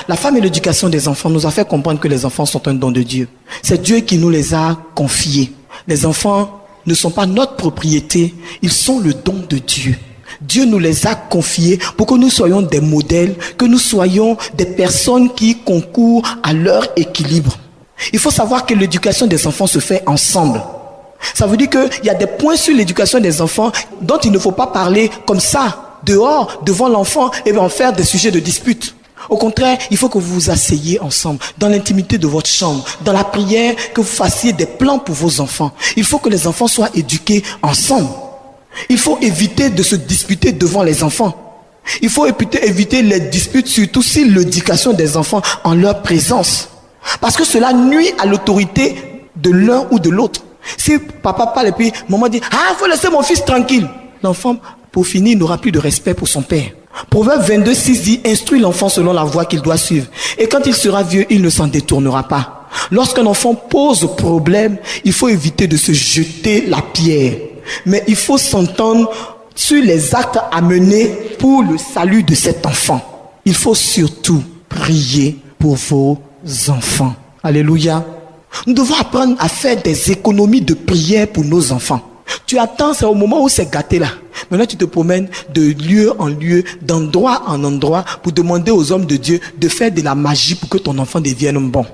la femme et l'éducation des enfants nous a fait comprendre que les enfants sont un don de Dieu. C'est Dieu qui nous les a confiés. Les enfants ne sont pas notre propriété, ils sont le don de Dieu. Dieu nous les a confiés pour que nous soyons des modèles, que nous soyons des personnes qui concourent à leur équilibre. Il faut savoir que l'éducation des enfants se fait ensemble. Ça veut dire qu'il y a des points sur l'éducation des enfants dont il ne faut pas parler comme ça, dehors, devant l'enfant, et en faire des sujets de dispute. Au contraire, il faut que vous vous asseyez ensemble, dans l'intimité de votre chambre, dans la prière, que vous fassiez des plans pour vos enfants. Il faut que les enfants soient éduqués ensemble. Il faut éviter de se disputer devant les enfants. Il faut éviter les disputes, surtout si l'éducation des enfants en leur présence. Parce que cela nuit à l'autorité de l'un ou de l'autre. Si papa parle et puis maman dit « Ah, il faut laisser mon fils tranquille », l'enfant, pour finir, n'aura plus de respect pour son père. Proverbe 22:6 dit « Instruis l'enfant selon la voie qu'il doit suivre. Et quand il sera vieux, il ne s'en détournera pas. » Lorsqu'un enfant pose problème, il faut éviter de se jeter la pierre. Mais il faut s'entendre sur les actes à mener pour le salut de cet enfant. Il faut surtout prier pour vos enfants. Alléluia. Nous devons apprendre à faire des économies de prière pour nos enfants. Tu attends, c'est au moment où c'est gâté là. Maintenant, tu te promènes de lieu en lieu, d'endroit en endroit pour demander aux hommes de Dieu de faire de la magie pour que ton enfant devienne bon.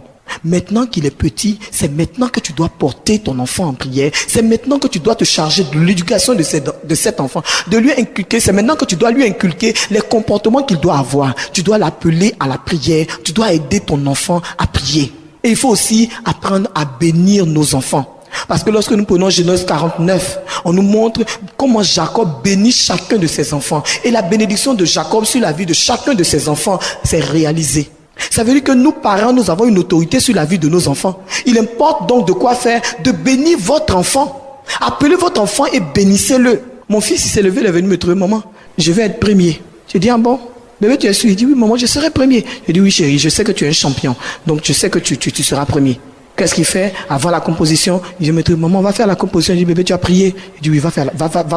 Maintenant qu'il est petit, c'est maintenant que tu dois porter ton enfant en prière. C'est maintenant que tu dois te charger de l'éducation de cet enfant. De lui inculquer, c'est maintenant que tu dois lui inculquer les comportements qu'il doit avoir. Tu dois l'appeler à la prière. Tu dois aider ton enfant à prier. Et il faut aussi apprendre à bénir nos enfants. Parce que lorsque nous prenons Genèse 49, on nous montre comment Jacob bénit chacun de ses enfants. Et la bénédiction de Jacob sur la vie de chacun de ses enfants s'est réalisée. Ça veut dire que nous, parents, nous avons une autorité sur la vie de nos enfants. Il importe donc de quoi faire, de bénir votre enfant. Appelez votre enfant et bénissez-le. Mon fils, il s'est levé, il est venu me trouver, maman, je vais être premier. J'ai dit, ah bon? Bébé, tu es sûr? Il dit, oui, maman, je serai premier. J'ai dit, oui, chérie, je sais que tu es un champion. Donc, je sais que tu seras premier. Qu'est-ce qu'il fait avant la composition? Je me dis, maman, on va faire la composition. Je dis, bébé, tu as prié? Il dit, oui, va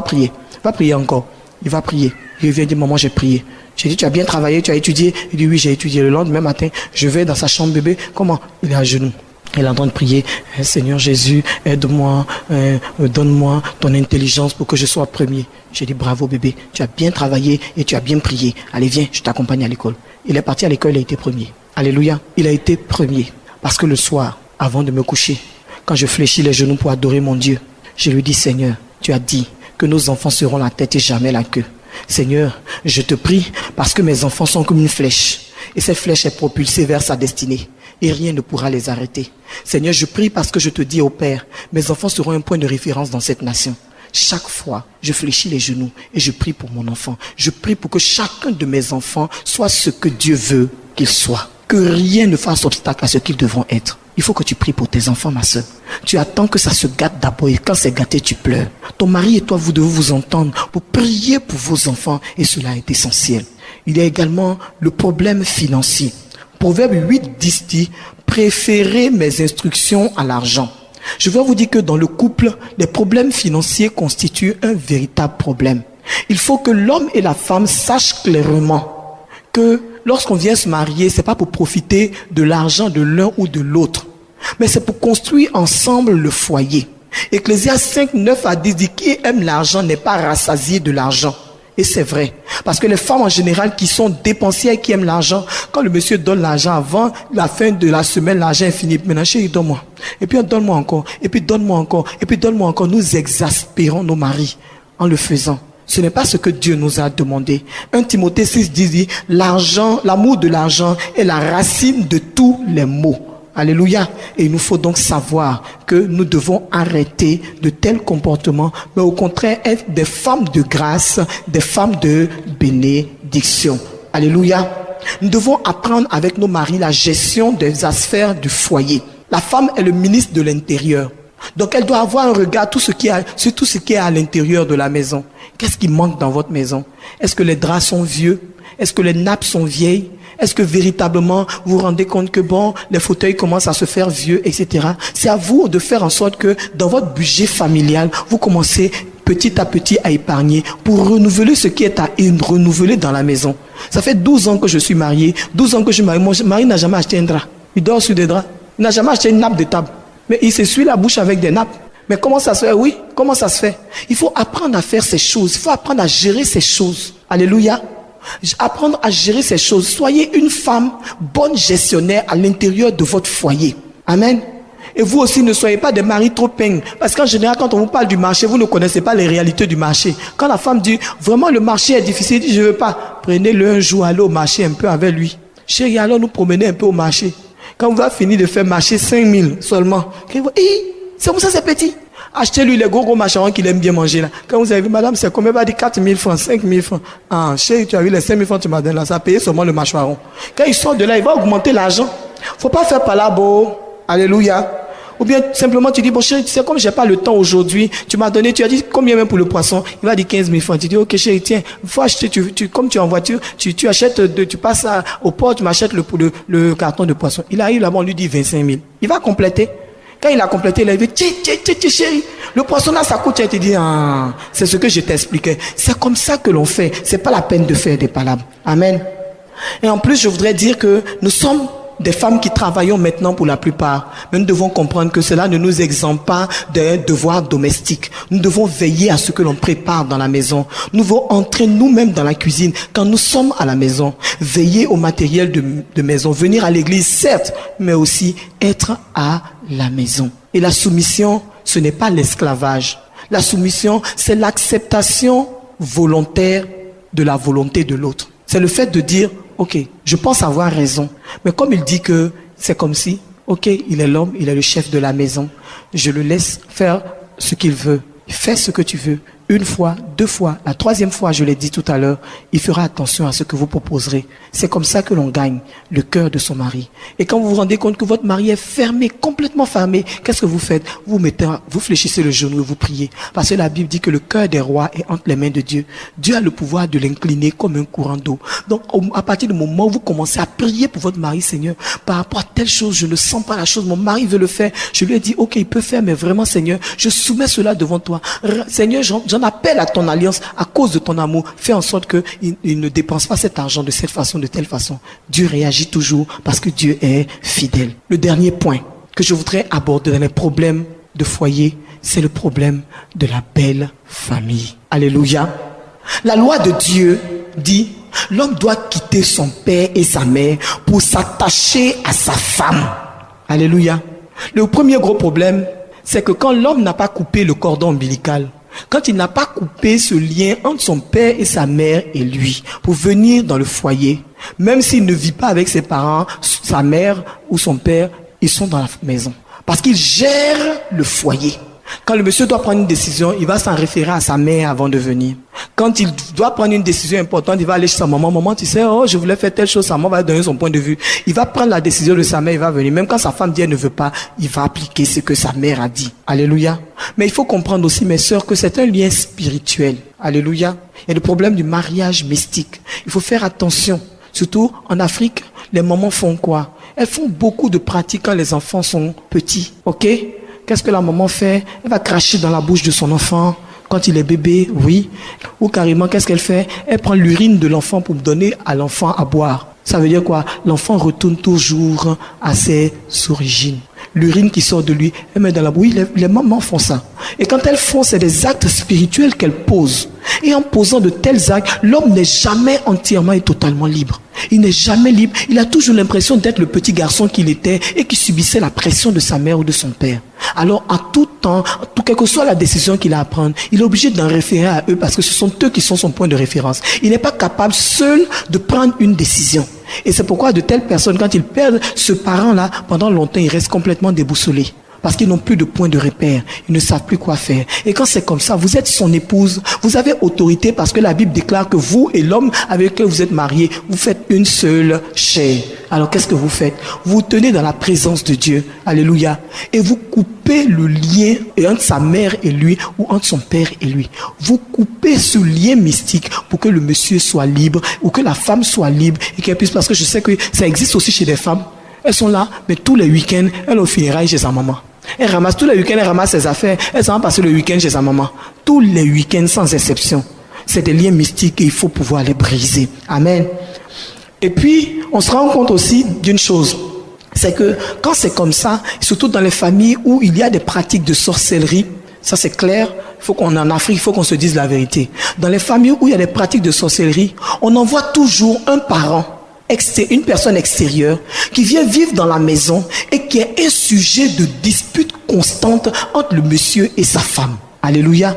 prier. Va prier encore. Il va prier. Il vient dire, maman, j'ai prié. J'ai dit, tu as bien travaillé, tu as étudié? Il dit, oui, j'ai étudié. Le lendemain matin, je vais dans sa chambre, bébé. Comment? Il est à genoux. Il est en train de prier. Seigneur Jésus, aide-moi, donne-moi ton intelligence pour que je sois premier. J'ai dit, bravo bébé, tu as bien travaillé et tu as bien prié. Allez, viens, je t'accompagne à l'école. Il est parti à l'école, il a été premier. Alléluia. Il a été premier. Parce que le soir, avant de me coucher, quand je fléchis les genoux pour adorer mon Dieu, je lui dis, Seigneur, tu as dit que nos enfants seront la tête et jamais la queue. Seigneur, je te prie parce que mes enfants sont comme une flèche et cette flèche est propulsée vers sa destinée et rien ne pourra les arrêter. Seigneur, je prie parce que je te dis au Père, mes enfants seront un point de référence dans cette nation. Chaque fois, je fléchis les genoux et je prie pour mon enfant. Je prie pour que chacun de mes enfants soit ce que Dieu veut qu'il soit. Que rien ne fasse obstacle à ce qu'ils devront être. Il faut que tu pries pour tes enfants, ma soeur. Tu attends que ça se gâte d'abord et quand c'est gâté, tu pleures. Ton mari et toi, vous devez vous entendre pour prier pour vos enfants et cela est essentiel. Il y a également le problème financier. Proverbe 8:10 dit « Préférez mes instructions à l'argent ». Je veux vous dire que dans le couple, les problèmes financiers constituent un véritable problème. Il faut que l'homme et la femme sachent clairement que lorsqu'on vient se marier, c'est pas pour profiter de l'argent de l'un ou de l'autre, mais c'est pour construire ensemble le foyer. Ecclésiaste 5:9-10 dit « Qui aime l'argent n'est pas rassasié de l'argent ». Et c'est vrai. Parce que les femmes en général qui sont dépensières, qui aiment l'argent, quand le monsieur donne l'argent avant la fin de la semaine, l'argent est fini. Maintenant, chérie, donne-moi. Et puis, donne-moi encore. Et puis, donne-moi encore. Et puis, donne-moi encore. Nous exaspérons nos maris en le faisant. Ce n'est pas ce que Dieu nous a demandé. 1 Timothée 6 dit, l'argent, l'amour de l'argent est la racine de tous les maux. Alléluia. Et il nous faut donc savoir que nous devons arrêter de tels comportements, mais au contraire être des femmes de grâce, des femmes de bénédiction. Alléluia. Nous devons apprendre avec nos maris la gestion des affaires du foyer. La femme est le ministre de l'Intérieur. Donc elle doit avoir un regard sur tout ce qui est à l'intérieur de la maison. Qu'est-ce qui manque dans votre maison? Est-ce que les draps sont vieux? Est-ce que les nappes sont vieilles? Est-ce que véritablement vous vous rendez compte que bon, les fauteuils commencent à se faire vieux, etc. C'est à vous de faire en sorte que dans votre budget familial, vous commencez petit à petit à épargner pour renouveler ce qui est à renouveler dans la maison. Ça fait 12 ans que je suis marié, 12 ans que je suis marié. Mon mari n'a jamais acheté un drap. Il dort sur des draps. Il n'a jamais acheté une nappe de table. Mais il s'essuie la bouche avec des nappes. Mais comment ça se fait? Oui, comment ça se fait? Il faut apprendre à faire ces choses. Il faut apprendre à gérer ces choses. Alléluia. Apprendre à gérer ces choses. Soyez une femme bonne gestionnaire à l'intérieur de votre foyer. Amen. Et vous aussi, ne soyez pas des maris trop peignes. Parce qu'en général, quand on vous parle du marché, vous ne connaissez pas les réalités du marché. Quand la femme dit, vraiment le marché est difficile, elle dit, je ne veux pas. Prenez-le un jour, allez au marché un peu avec lui. Chérie, allons nous promener un peu au marché. Quand vous avez fini de faire marcher 5 000 seulement, c'est comme ça, c'est petit. Achetez-lui les gros macharons qu'il aime bien manger là. Quand vous avez vu, madame, c'est combien? Il va dire 4 000 francs, 5 000 francs. Ah, chérie, tu as vu les 5 000 francs, tu m'as donné là. Ça a payé seulement le macharon. Quand il sort de là, il va augmenter l'argent. Faut pas faire par là, beau. Alléluia. Ou bien simplement tu dis, bon chérie, tu sais, comme j'ai pas le temps aujourd'hui, tu m'as donné, tu as dit combien même pour le poisson? Il va dire 15 000 francs. Tu dis, ok chérie, tiens, il faut acheter, comme tu es en voiture, tu achètes, tu passes au port, tu m'achètes le carton de poisson. Il arrive là-bas, on lui dit 25 000. Il va compléter. Quand il a complété, il a dit, tiens, chérie, le poisson là, ça coûte. Il te dit, ah, c'est ce que je t'expliquais. C'est comme ça que l'on fait. C'est pas la peine de faire des palabres. Amen. Et en plus, je voudrais dire que nous sommes des femmes qui travaillons maintenant pour la plupart. Mais nous devons comprendre que cela ne nous exempte pas d'un devoir domestique. Nous devons veiller à ce que l'on prépare dans la maison. Nous devons entrer nous-mêmes dans la cuisine quand nous sommes à la maison. Veiller au matériel de maison. Venir à l'église, certes, mais aussi être à la maison. Et la soumission, ce n'est pas l'esclavage. La soumission, c'est l'acceptation volontaire de la volonté de l'autre. C'est le fait de dire, ok, je pense avoir raison. Mais comme il dit que c'est comme si, ok, il est l'homme, il est le chef de la maison. Je le laisse faire ce qu'il veut. Fais ce que tu veux. Une fois, deux fois, la troisième fois, je l'ai dit tout à l'heure, il fera attention à ce que vous proposerez. C'est comme ça que l'on gagne le cœur de son mari. Et quand vous vous rendez compte que votre mari est fermé, complètement fermé, qu'est-ce que vous faites? Vous fléchissez le genou et vous priez. Parce que la Bible dit que le cœur des rois est entre les mains de Dieu. Dieu a le pouvoir de l'incliner comme un courant d'eau. Donc, à partir du moment où vous commencez à prier pour votre mari, Seigneur, par rapport à telle chose, je ne sens pas la chose, mon mari veut le faire. Je lui ai dit, ok, il peut faire, mais vraiment, Seigneur, je soumets cela devant toi. Seigneur, j'en appelle à ton alliance à cause de ton amour. Fais en sorte qu'il ne dépense pas cet argent de cette façon, de telle façon. Dieu réagit toujours parce que Dieu est fidèle. Le dernier point que je voudrais aborder dans les problèmes de foyer, c'est le problème de la belle famille. Alléluia. La loi de Dieu dit, l'homme doit quitter son père et sa mère pour s'attacher à sa femme. Alléluia. Le premier gros problème, c'est que quand l'homme n'a pas coupé le cordon ombilical, quand il n'a pas coupé ce lien entre son père et sa mère et lui, pour venir dans le foyer, même s'il ne vit pas avec ses parents, sa mère ou son père, ils sont dans la maison. Parce qu'il gère le foyer. Quand le monsieur doit prendre une décision, il va s'en référer à sa mère avant de venir. Quand il doit prendre une décision importante, il va aller chez sa maman. Maman, tu sais, oh, je voulais faire telle chose. Sa maman va donner son point de vue. Il va prendre la décision de sa mère, il va venir. Même quand sa femme dit elle ne veut pas, il va appliquer ce que sa mère a dit. Alléluia. Mais il faut comprendre aussi, mes sœurs, que c'est un lien spirituel. Alléluia. Il y a le problème du mariage mystique. Il faut faire attention. Surtout en Afrique, les mamans font quoi? Elles font beaucoup de pratiques quand les enfants sont petits. Ok? Qu'est-ce que la maman fait? Elle va cracher dans la bouche de son enfant quand il est bébé, oui. Ou carrément, qu'est-ce qu'elle fait? Elle prend l'urine de l'enfant pour donner à l'enfant à boire. Ça veut dire quoi? L'enfant retourne toujours à ses origines. L'urine qui sort de lui, elle met dans la bouche. Oui, les mamans font ça. Et quand elles font, c'est des actes spirituels qu'elles posent. Et en posant de tels actes, l'homme n'est jamais entièrement et totalement libre. Il n'est jamais libre. Il a toujours l'impression d'être le petit garçon qu'il était et qui subissait la pression de sa mère ou de son père. Alors, à tout temps, quelle que soit la décision qu'il a à prendre, il est obligé d'en référer à eux parce que ce sont eux qui sont son point de référence. Il n'est pas capable seul de prendre une décision. Et c'est pourquoi de telles personnes, quand ils perdent ce parent-là, pendant longtemps, ils restent complètement déboussolés. Parce qu'ils n'ont plus de point de repère. Ils ne savent plus quoi faire. Et quand c'est comme ça, vous êtes son épouse. Vous avez autorité parce que la Bible déclare que vous et l'homme avec qui vous êtes mariés, vous faites une seule chair. Alors qu'est-ce que vous faites? Vous vous tenez dans la présence de Dieu. Alléluia. Et vous coupez le lien entre sa mère et lui ou entre son père et lui. Vous coupez ce lien mystique pour que le monsieur soit libre ou que la femme soit libre et qu'elle puisse, parce que je sais que ça existe aussi chez des femmes. Elles sont là, mais tous les week-ends, elles ont funérailles chez sa maman. Elle ramasse tous les week-ends, elle ramasse ses affaires. Elle s'en va passer le week-end chez sa maman. Tous les week-ends, sans exception. C'est des liens mystiques et il faut pouvoir les briser. Amen. Et puis, on se rend compte aussi d'une chose. C'est que quand c'est comme ça, surtout dans les familles où il y a des pratiques de sorcellerie, ça c'est clair, en Afrique, il faut qu'on se dise la vérité. Dans les familles où il y a des pratiques de sorcellerie, on envoie toujours un parent, une personne extérieure qui vient vivre dans la maison et qui est un sujet de dispute constante entre le monsieur et sa femme. Alléluia.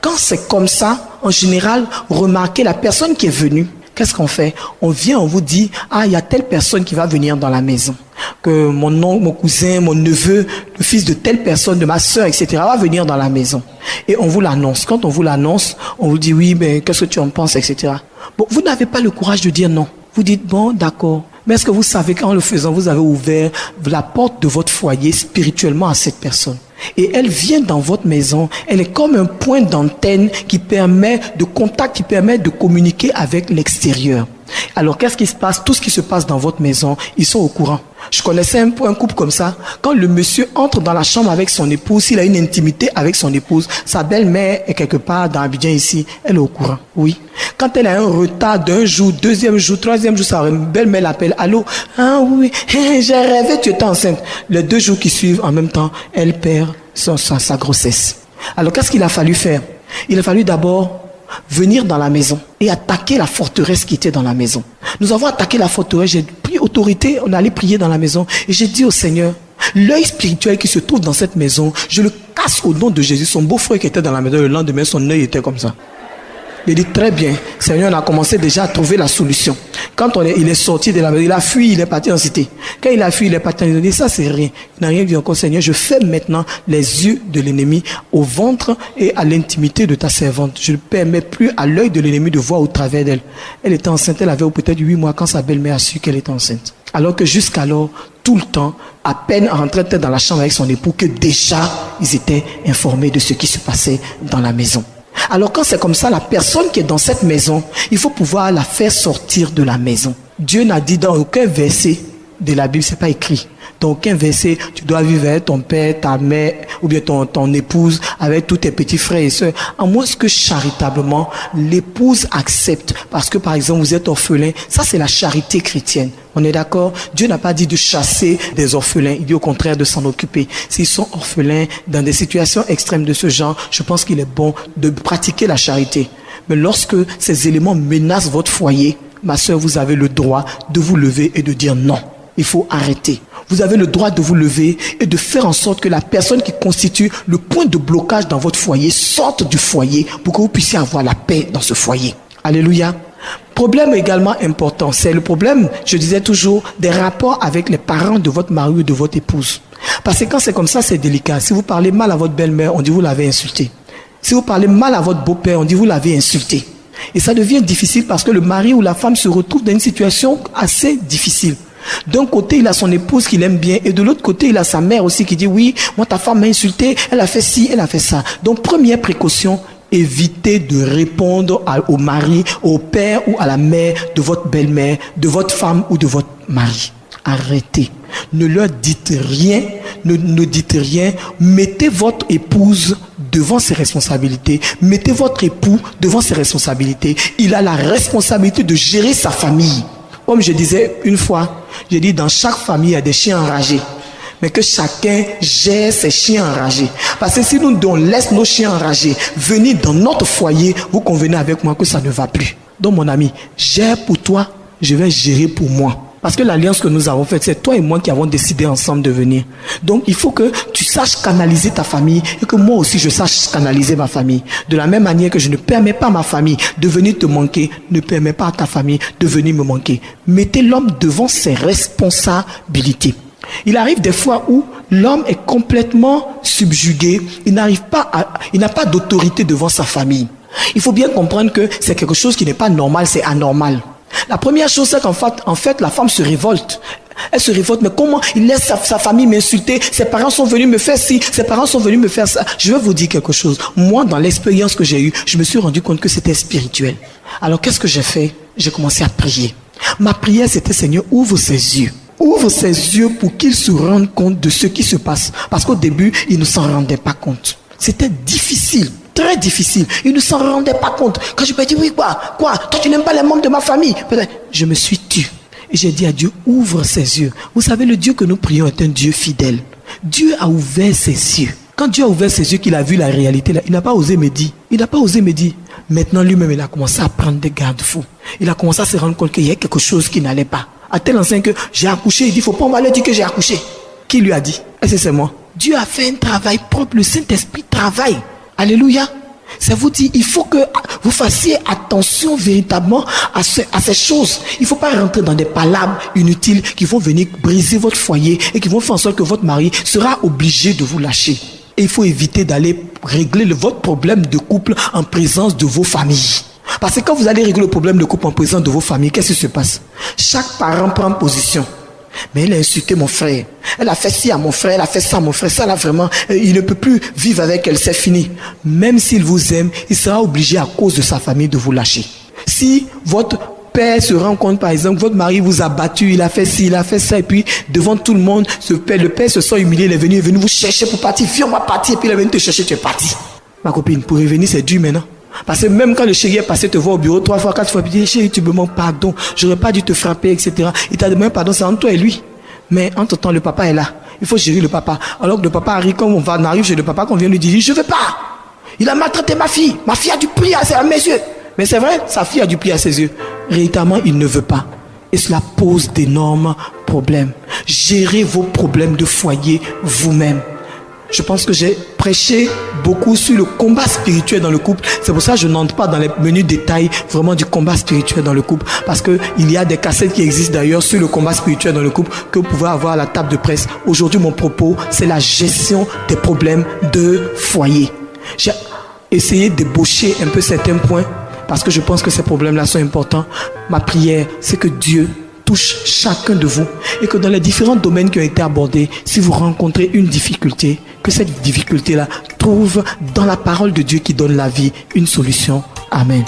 Quand c'est comme ça, en général, remarquez la personne qui est venue. Qu'est-ce qu'on fait? On vient, on vous dit, ah, il y a telle personne qui va venir dans la maison. Que mon oncle, mon cousin, mon neveu, le fils de telle personne, de ma soeur, etc. va venir dans la maison. Et on vous l'annonce. Quand on vous l'annonce, on vous dit, oui, mais qu'est-ce que tu en penses, etc. Bon, vous n'avez pas le courage de dire non. Vous dites, bon, d'accord, Mais est-ce que vous savez qu'en le faisant, vous avez ouvert la porte de votre foyer spirituellement à cette personne? Et elle vient dans votre maison, elle est comme un point d'antenne qui permet de contact, qui permet de communiquer avec l'extérieur. Alors qu'est-ce qui se passe? Tout ce qui se passe dans votre maison, ils sont au courant. Je connaissais un couple comme ça. Quand le monsieur entre dans la chambre avec son épouse, s'il a une intimité avec son épouse, sa belle-mère est quelque part dans Abidjan ici, elle est au courant. Oui. Quand elle a un retard d'un jour, deuxième jour, troisième jour, sa belle-mère l'appelle. Allô? Ah oui, j'ai rêvé, tu étais enceinte. Les 2 jours qui suivent, en même temps, elle perd sa grossesse. Alors qu'est-ce qu'il a fallu faire? Il a fallu d'abord venir dans la maison et attaquer la forteresse qui était dans la maison. Nous avons attaqué la forteresse, j'ai pris autorité, on allait prier dans la maison et j'ai dit au Seigneur, l'œil spirituel qui se trouve dans cette maison, je le casse au nom de Jésus. Son beau-frère qui était dans la maison, le lendemain, son œil était comme ça. Il dit très bien, Seigneur, on a commencé déjà à trouver la solution. Quand il est sorti de la maison, il a fui, il est parti en cité. Quand il a fui, il est parti en cité. Il dit, ça c'est rien. Il n'a rien dit encore, Seigneur, je ferme maintenant les yeux de l'ennemi au ventre et à l'intimité de ta servante. Je ne permets plus à l'œil de l'ennemi de voir au travers d'elle. Elle était enceinte, elle avait peut-être 8 mois quand sa belle-mère a su qu'elle était enceinte. Alors que jusqu'alors, tout le temps, à peine rentrée dans la chambre avec son époux, que déjà, ils étaient informés de ce qui se passait dans la maison. Alors quand c'est comme ça, la personne qui est dans cette maison, il faut pouvoir la faire sortir de la maison. Dieu n'a dit dans aucun verset de la Bible, c'est pas écrit. Dans aucun verset, tu dois vivre avec ton père, ta mère, ou bien ton épouse, avec tous tes petits frères et sœurs. À moins que charitablement, l'épouse accepte. Parce que par exemple, vous êtes orphelin. Ça, c'est la charité chrétienne. On est d'accord? Dieu n'a pas dit de chasser des orphelins. Il dit au contraire de s'en occuper. S'ils sont orphelins, dans des situations extrêmes de ce genre, je pense qu'il est bon de pratiquer la charité. Mais lorsque ces éléments menacent votre foyer, ma sœur, vous avez le droit de vous lever et de dire non. Il faut arrêter. Vous avez le droit de vous lever et de faire en sorte que la personne qui constitue le point de blocage dans votre foyer sorte du foyer pour que vous puissiez avoir la paix dans ce foyer. Alléluia. Problème également important, c'est le problème, je disais toujours, des rapports avec les parents de votre mari ou de votre épouse. Parce que quand c'est comme ça, c'est délicat. Si vous parlez mal à votre belle-mère, on dit vous l'avez insulté. Si vous parlez mal à votre beau-père, on dit vous l'avez insulté. Et ça devient difficile parce que le mari ou la femme se retrouve dans une situation assez difficile. D'un côté, il a son épouse qu'il aime bien et de l'autre côté, il a sa mère aussi qui dit oui, moi ta femme m'a insulté, elle a fait ci, elle a fait ça. Donc première précaution, évitez de répondre au mari, au père ou à la mère de votre belle-mère, de votre femme ou de votre mari. Arrêtez. Ne leur dites rien, ne dites rien. Mettez votre épouse devant ses responsabilités. Mettez votre époux devant ses responsabilités. Il a la responsabilité de gérer sa famille. Comme je disais une fois, j'ai dit dans chaque famille, il y a des chiens enragés. Mais que chacun gère ses chiens enragés. Parce que si nous on laisse nos chiens enragés venir dans notre foyer, vous convenez avec moi que ça ne va plus. Donc mon ami, gère pour toi, je vais gérer pour moi. Parce que l'alliance que nous avons faite, c'est toi et moi qui avons décidé ensemble de venir. Donc il faut que tu saches canaliser ta famille et que moi aussi je sache canaliser ma famille. De la même manière que je ne permets pas à ma famille de venir te manquer, ne permets pas à ta famille de venir me manquer. Mettez l'homme devant ses responsabilités. Il arrive des fois où l'homme est complètement subjugué, il n'a pas d'autorité devant sa famille. Il faut bien comprendre que c'est quelque chose qui n'est pas normal, c'est anormal. La première chose, c'est qu'en fait, la femme se révolte. Elle se révolte, mais comment il laisse sa famille m'insulter? Ses parents sont venus me faire ci, ses parents sont venus me faire ça. Je vais vous dire quelque chose. Moi, dans l'expérience que j'ai eue, je me suis rendu compte que c'était spirituel. Alors, qu'est-ce que j'ai fait? J'ai commencé à prier. Ma prière, c'était Seigneur, ouvre ses yeux. Ouvre ses yeux pour qu'il se rende compte de ce qui se passe. Parce qu'au début, il ne s'en rendait pas compte. C'était difficile. Très difficile. Il ne s'en rendait pas compte. Quand je me dis, oui, quoi? Toi, tu n'aimes pas les membres de ma famille? Je me suis tu. Et j'ai dit à Dieu, ouvre ses yeux. Vous savez, le Dieu que nous prions est un Dieu fidèle. Dieu a ouvert ses yeux. Quand Dieu a ouvert ses yeux, qu'il a vu la réalité, il n'a pas osé me dire. Il n'a pas osé me dire. Maintenant, lui-même, il a commencé à prendre des garde-fous. Il a commencé à se rendre compte qu'il y a quelque chose qui n'allait pas. À tel enseigne que j'ai accouché, il dit, faut pas m'aller dire que j'ai accouché. Qui lui a dit? Est-ce que c'est moi? Dieu a fait un travail propre. Le Saint-Esprit travaille. Alléluia. Ça vous dit, il faut que vous fassiez attention véritablement à ces choses. Il ne faut pas rentrer dans des palabres inutiles qui vont venir briser votre foyer et qui vont faire en sorte que votre mari sera obligé de vous lâcher. Et il faut éviter d'aller régler votre problème de couple en présence de vos familles. Parce que quand vous allez régler le problème de couple en présence de vos familles, qu'est-ce qui se passe? Chaque parent prend position. Mais elle a insulté mon frère. Elle a fait ci à mon frère, elle a fait ça à mon frère. Ça là vraiment, il ne peut plus vivre avec elle, c'est fini. Même s'il vous aime, il sera obligé à cause de sa famille de vous lâcher. Si votre père se rend compte, par exemple, votre mari vous a battu, il a fait ci, il a fait ça, et puis devant tout le monde, le père se sent humilié, il est venu vous chercher pour partir. Viens, on va partir, et puis il est venu te chercher, tu es parti. Ma copine, pour revenir, c'est dur maintenant. Parce que même quand le chéri est passé te voir au bureau 3 fois, 4 fois, il dit, chéri, tu me demandes pardon, j'aurais pas dû te frapper, etc. Il t'a demandé pardon, c'est entre toi et lui. Mais entre temps, le papa est là. Il faut gérer le papa. Alors que le papa arrive, quand on arrive chez le papa, qu'on vient lui dire, je veux pas. Il a maltraité ma fille. Ma fille a du prix à mes yeux. Mais c'est vrai, sa fille a du prix à ses yeux. Réellement, il ne veut pas. Et cela pose d'énormes problèmes. Gérez vos problèmes de foyer vous-même. Je pense que j'ai prêché beaucoup sur le combat spirituel dans le couple. C'est pour ça que je n'entre pas dans les menus détails vraiment du combat spirituel dans le couple. Parce qu'il y a des cassettes qui existent d'ailleurs sur le combat spirituel dans le couple que vous pouvez avoir à la table de presse. Aujourd'hui, mon propos, c'est la gestion des problèmes de foyer. J'ai essayé d'ébaucher un peu certains points parce que je pense que ces problèmes-là sont importants. Ma prière, c'est que Dieu touche chacun de vous et que dans les différents domaines qui ont été abordés, si vous rencontrez une difficulté, que cette difficulté-là trouve dans la parole de Dieu qui donne la vie une solution. Amen.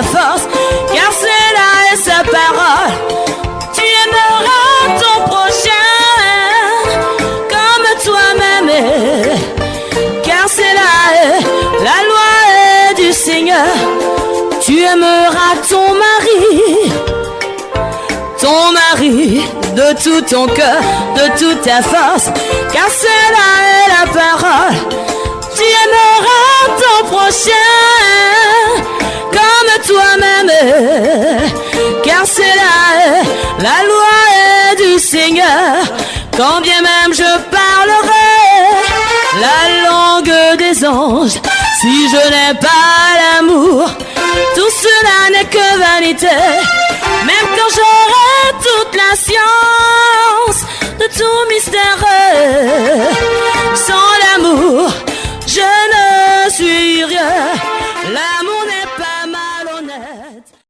Force, car c'est là et sa parole. Tu aimeras ton prochain comme toi-même, car c'est là la loi est du Seigneur. Tu aimeras ton mari de tout ton cœur, de toute ta force, car c'est là est la parole. Tu aimeras ton prochain comme toi-même, car c'est là la loi est du Seigneur. Quand bien même je parlerai la langue des anges, si je n'ai pas l'amour, tout cela n'est que vanité. Même quand j'aurai toute la science de tout mystère,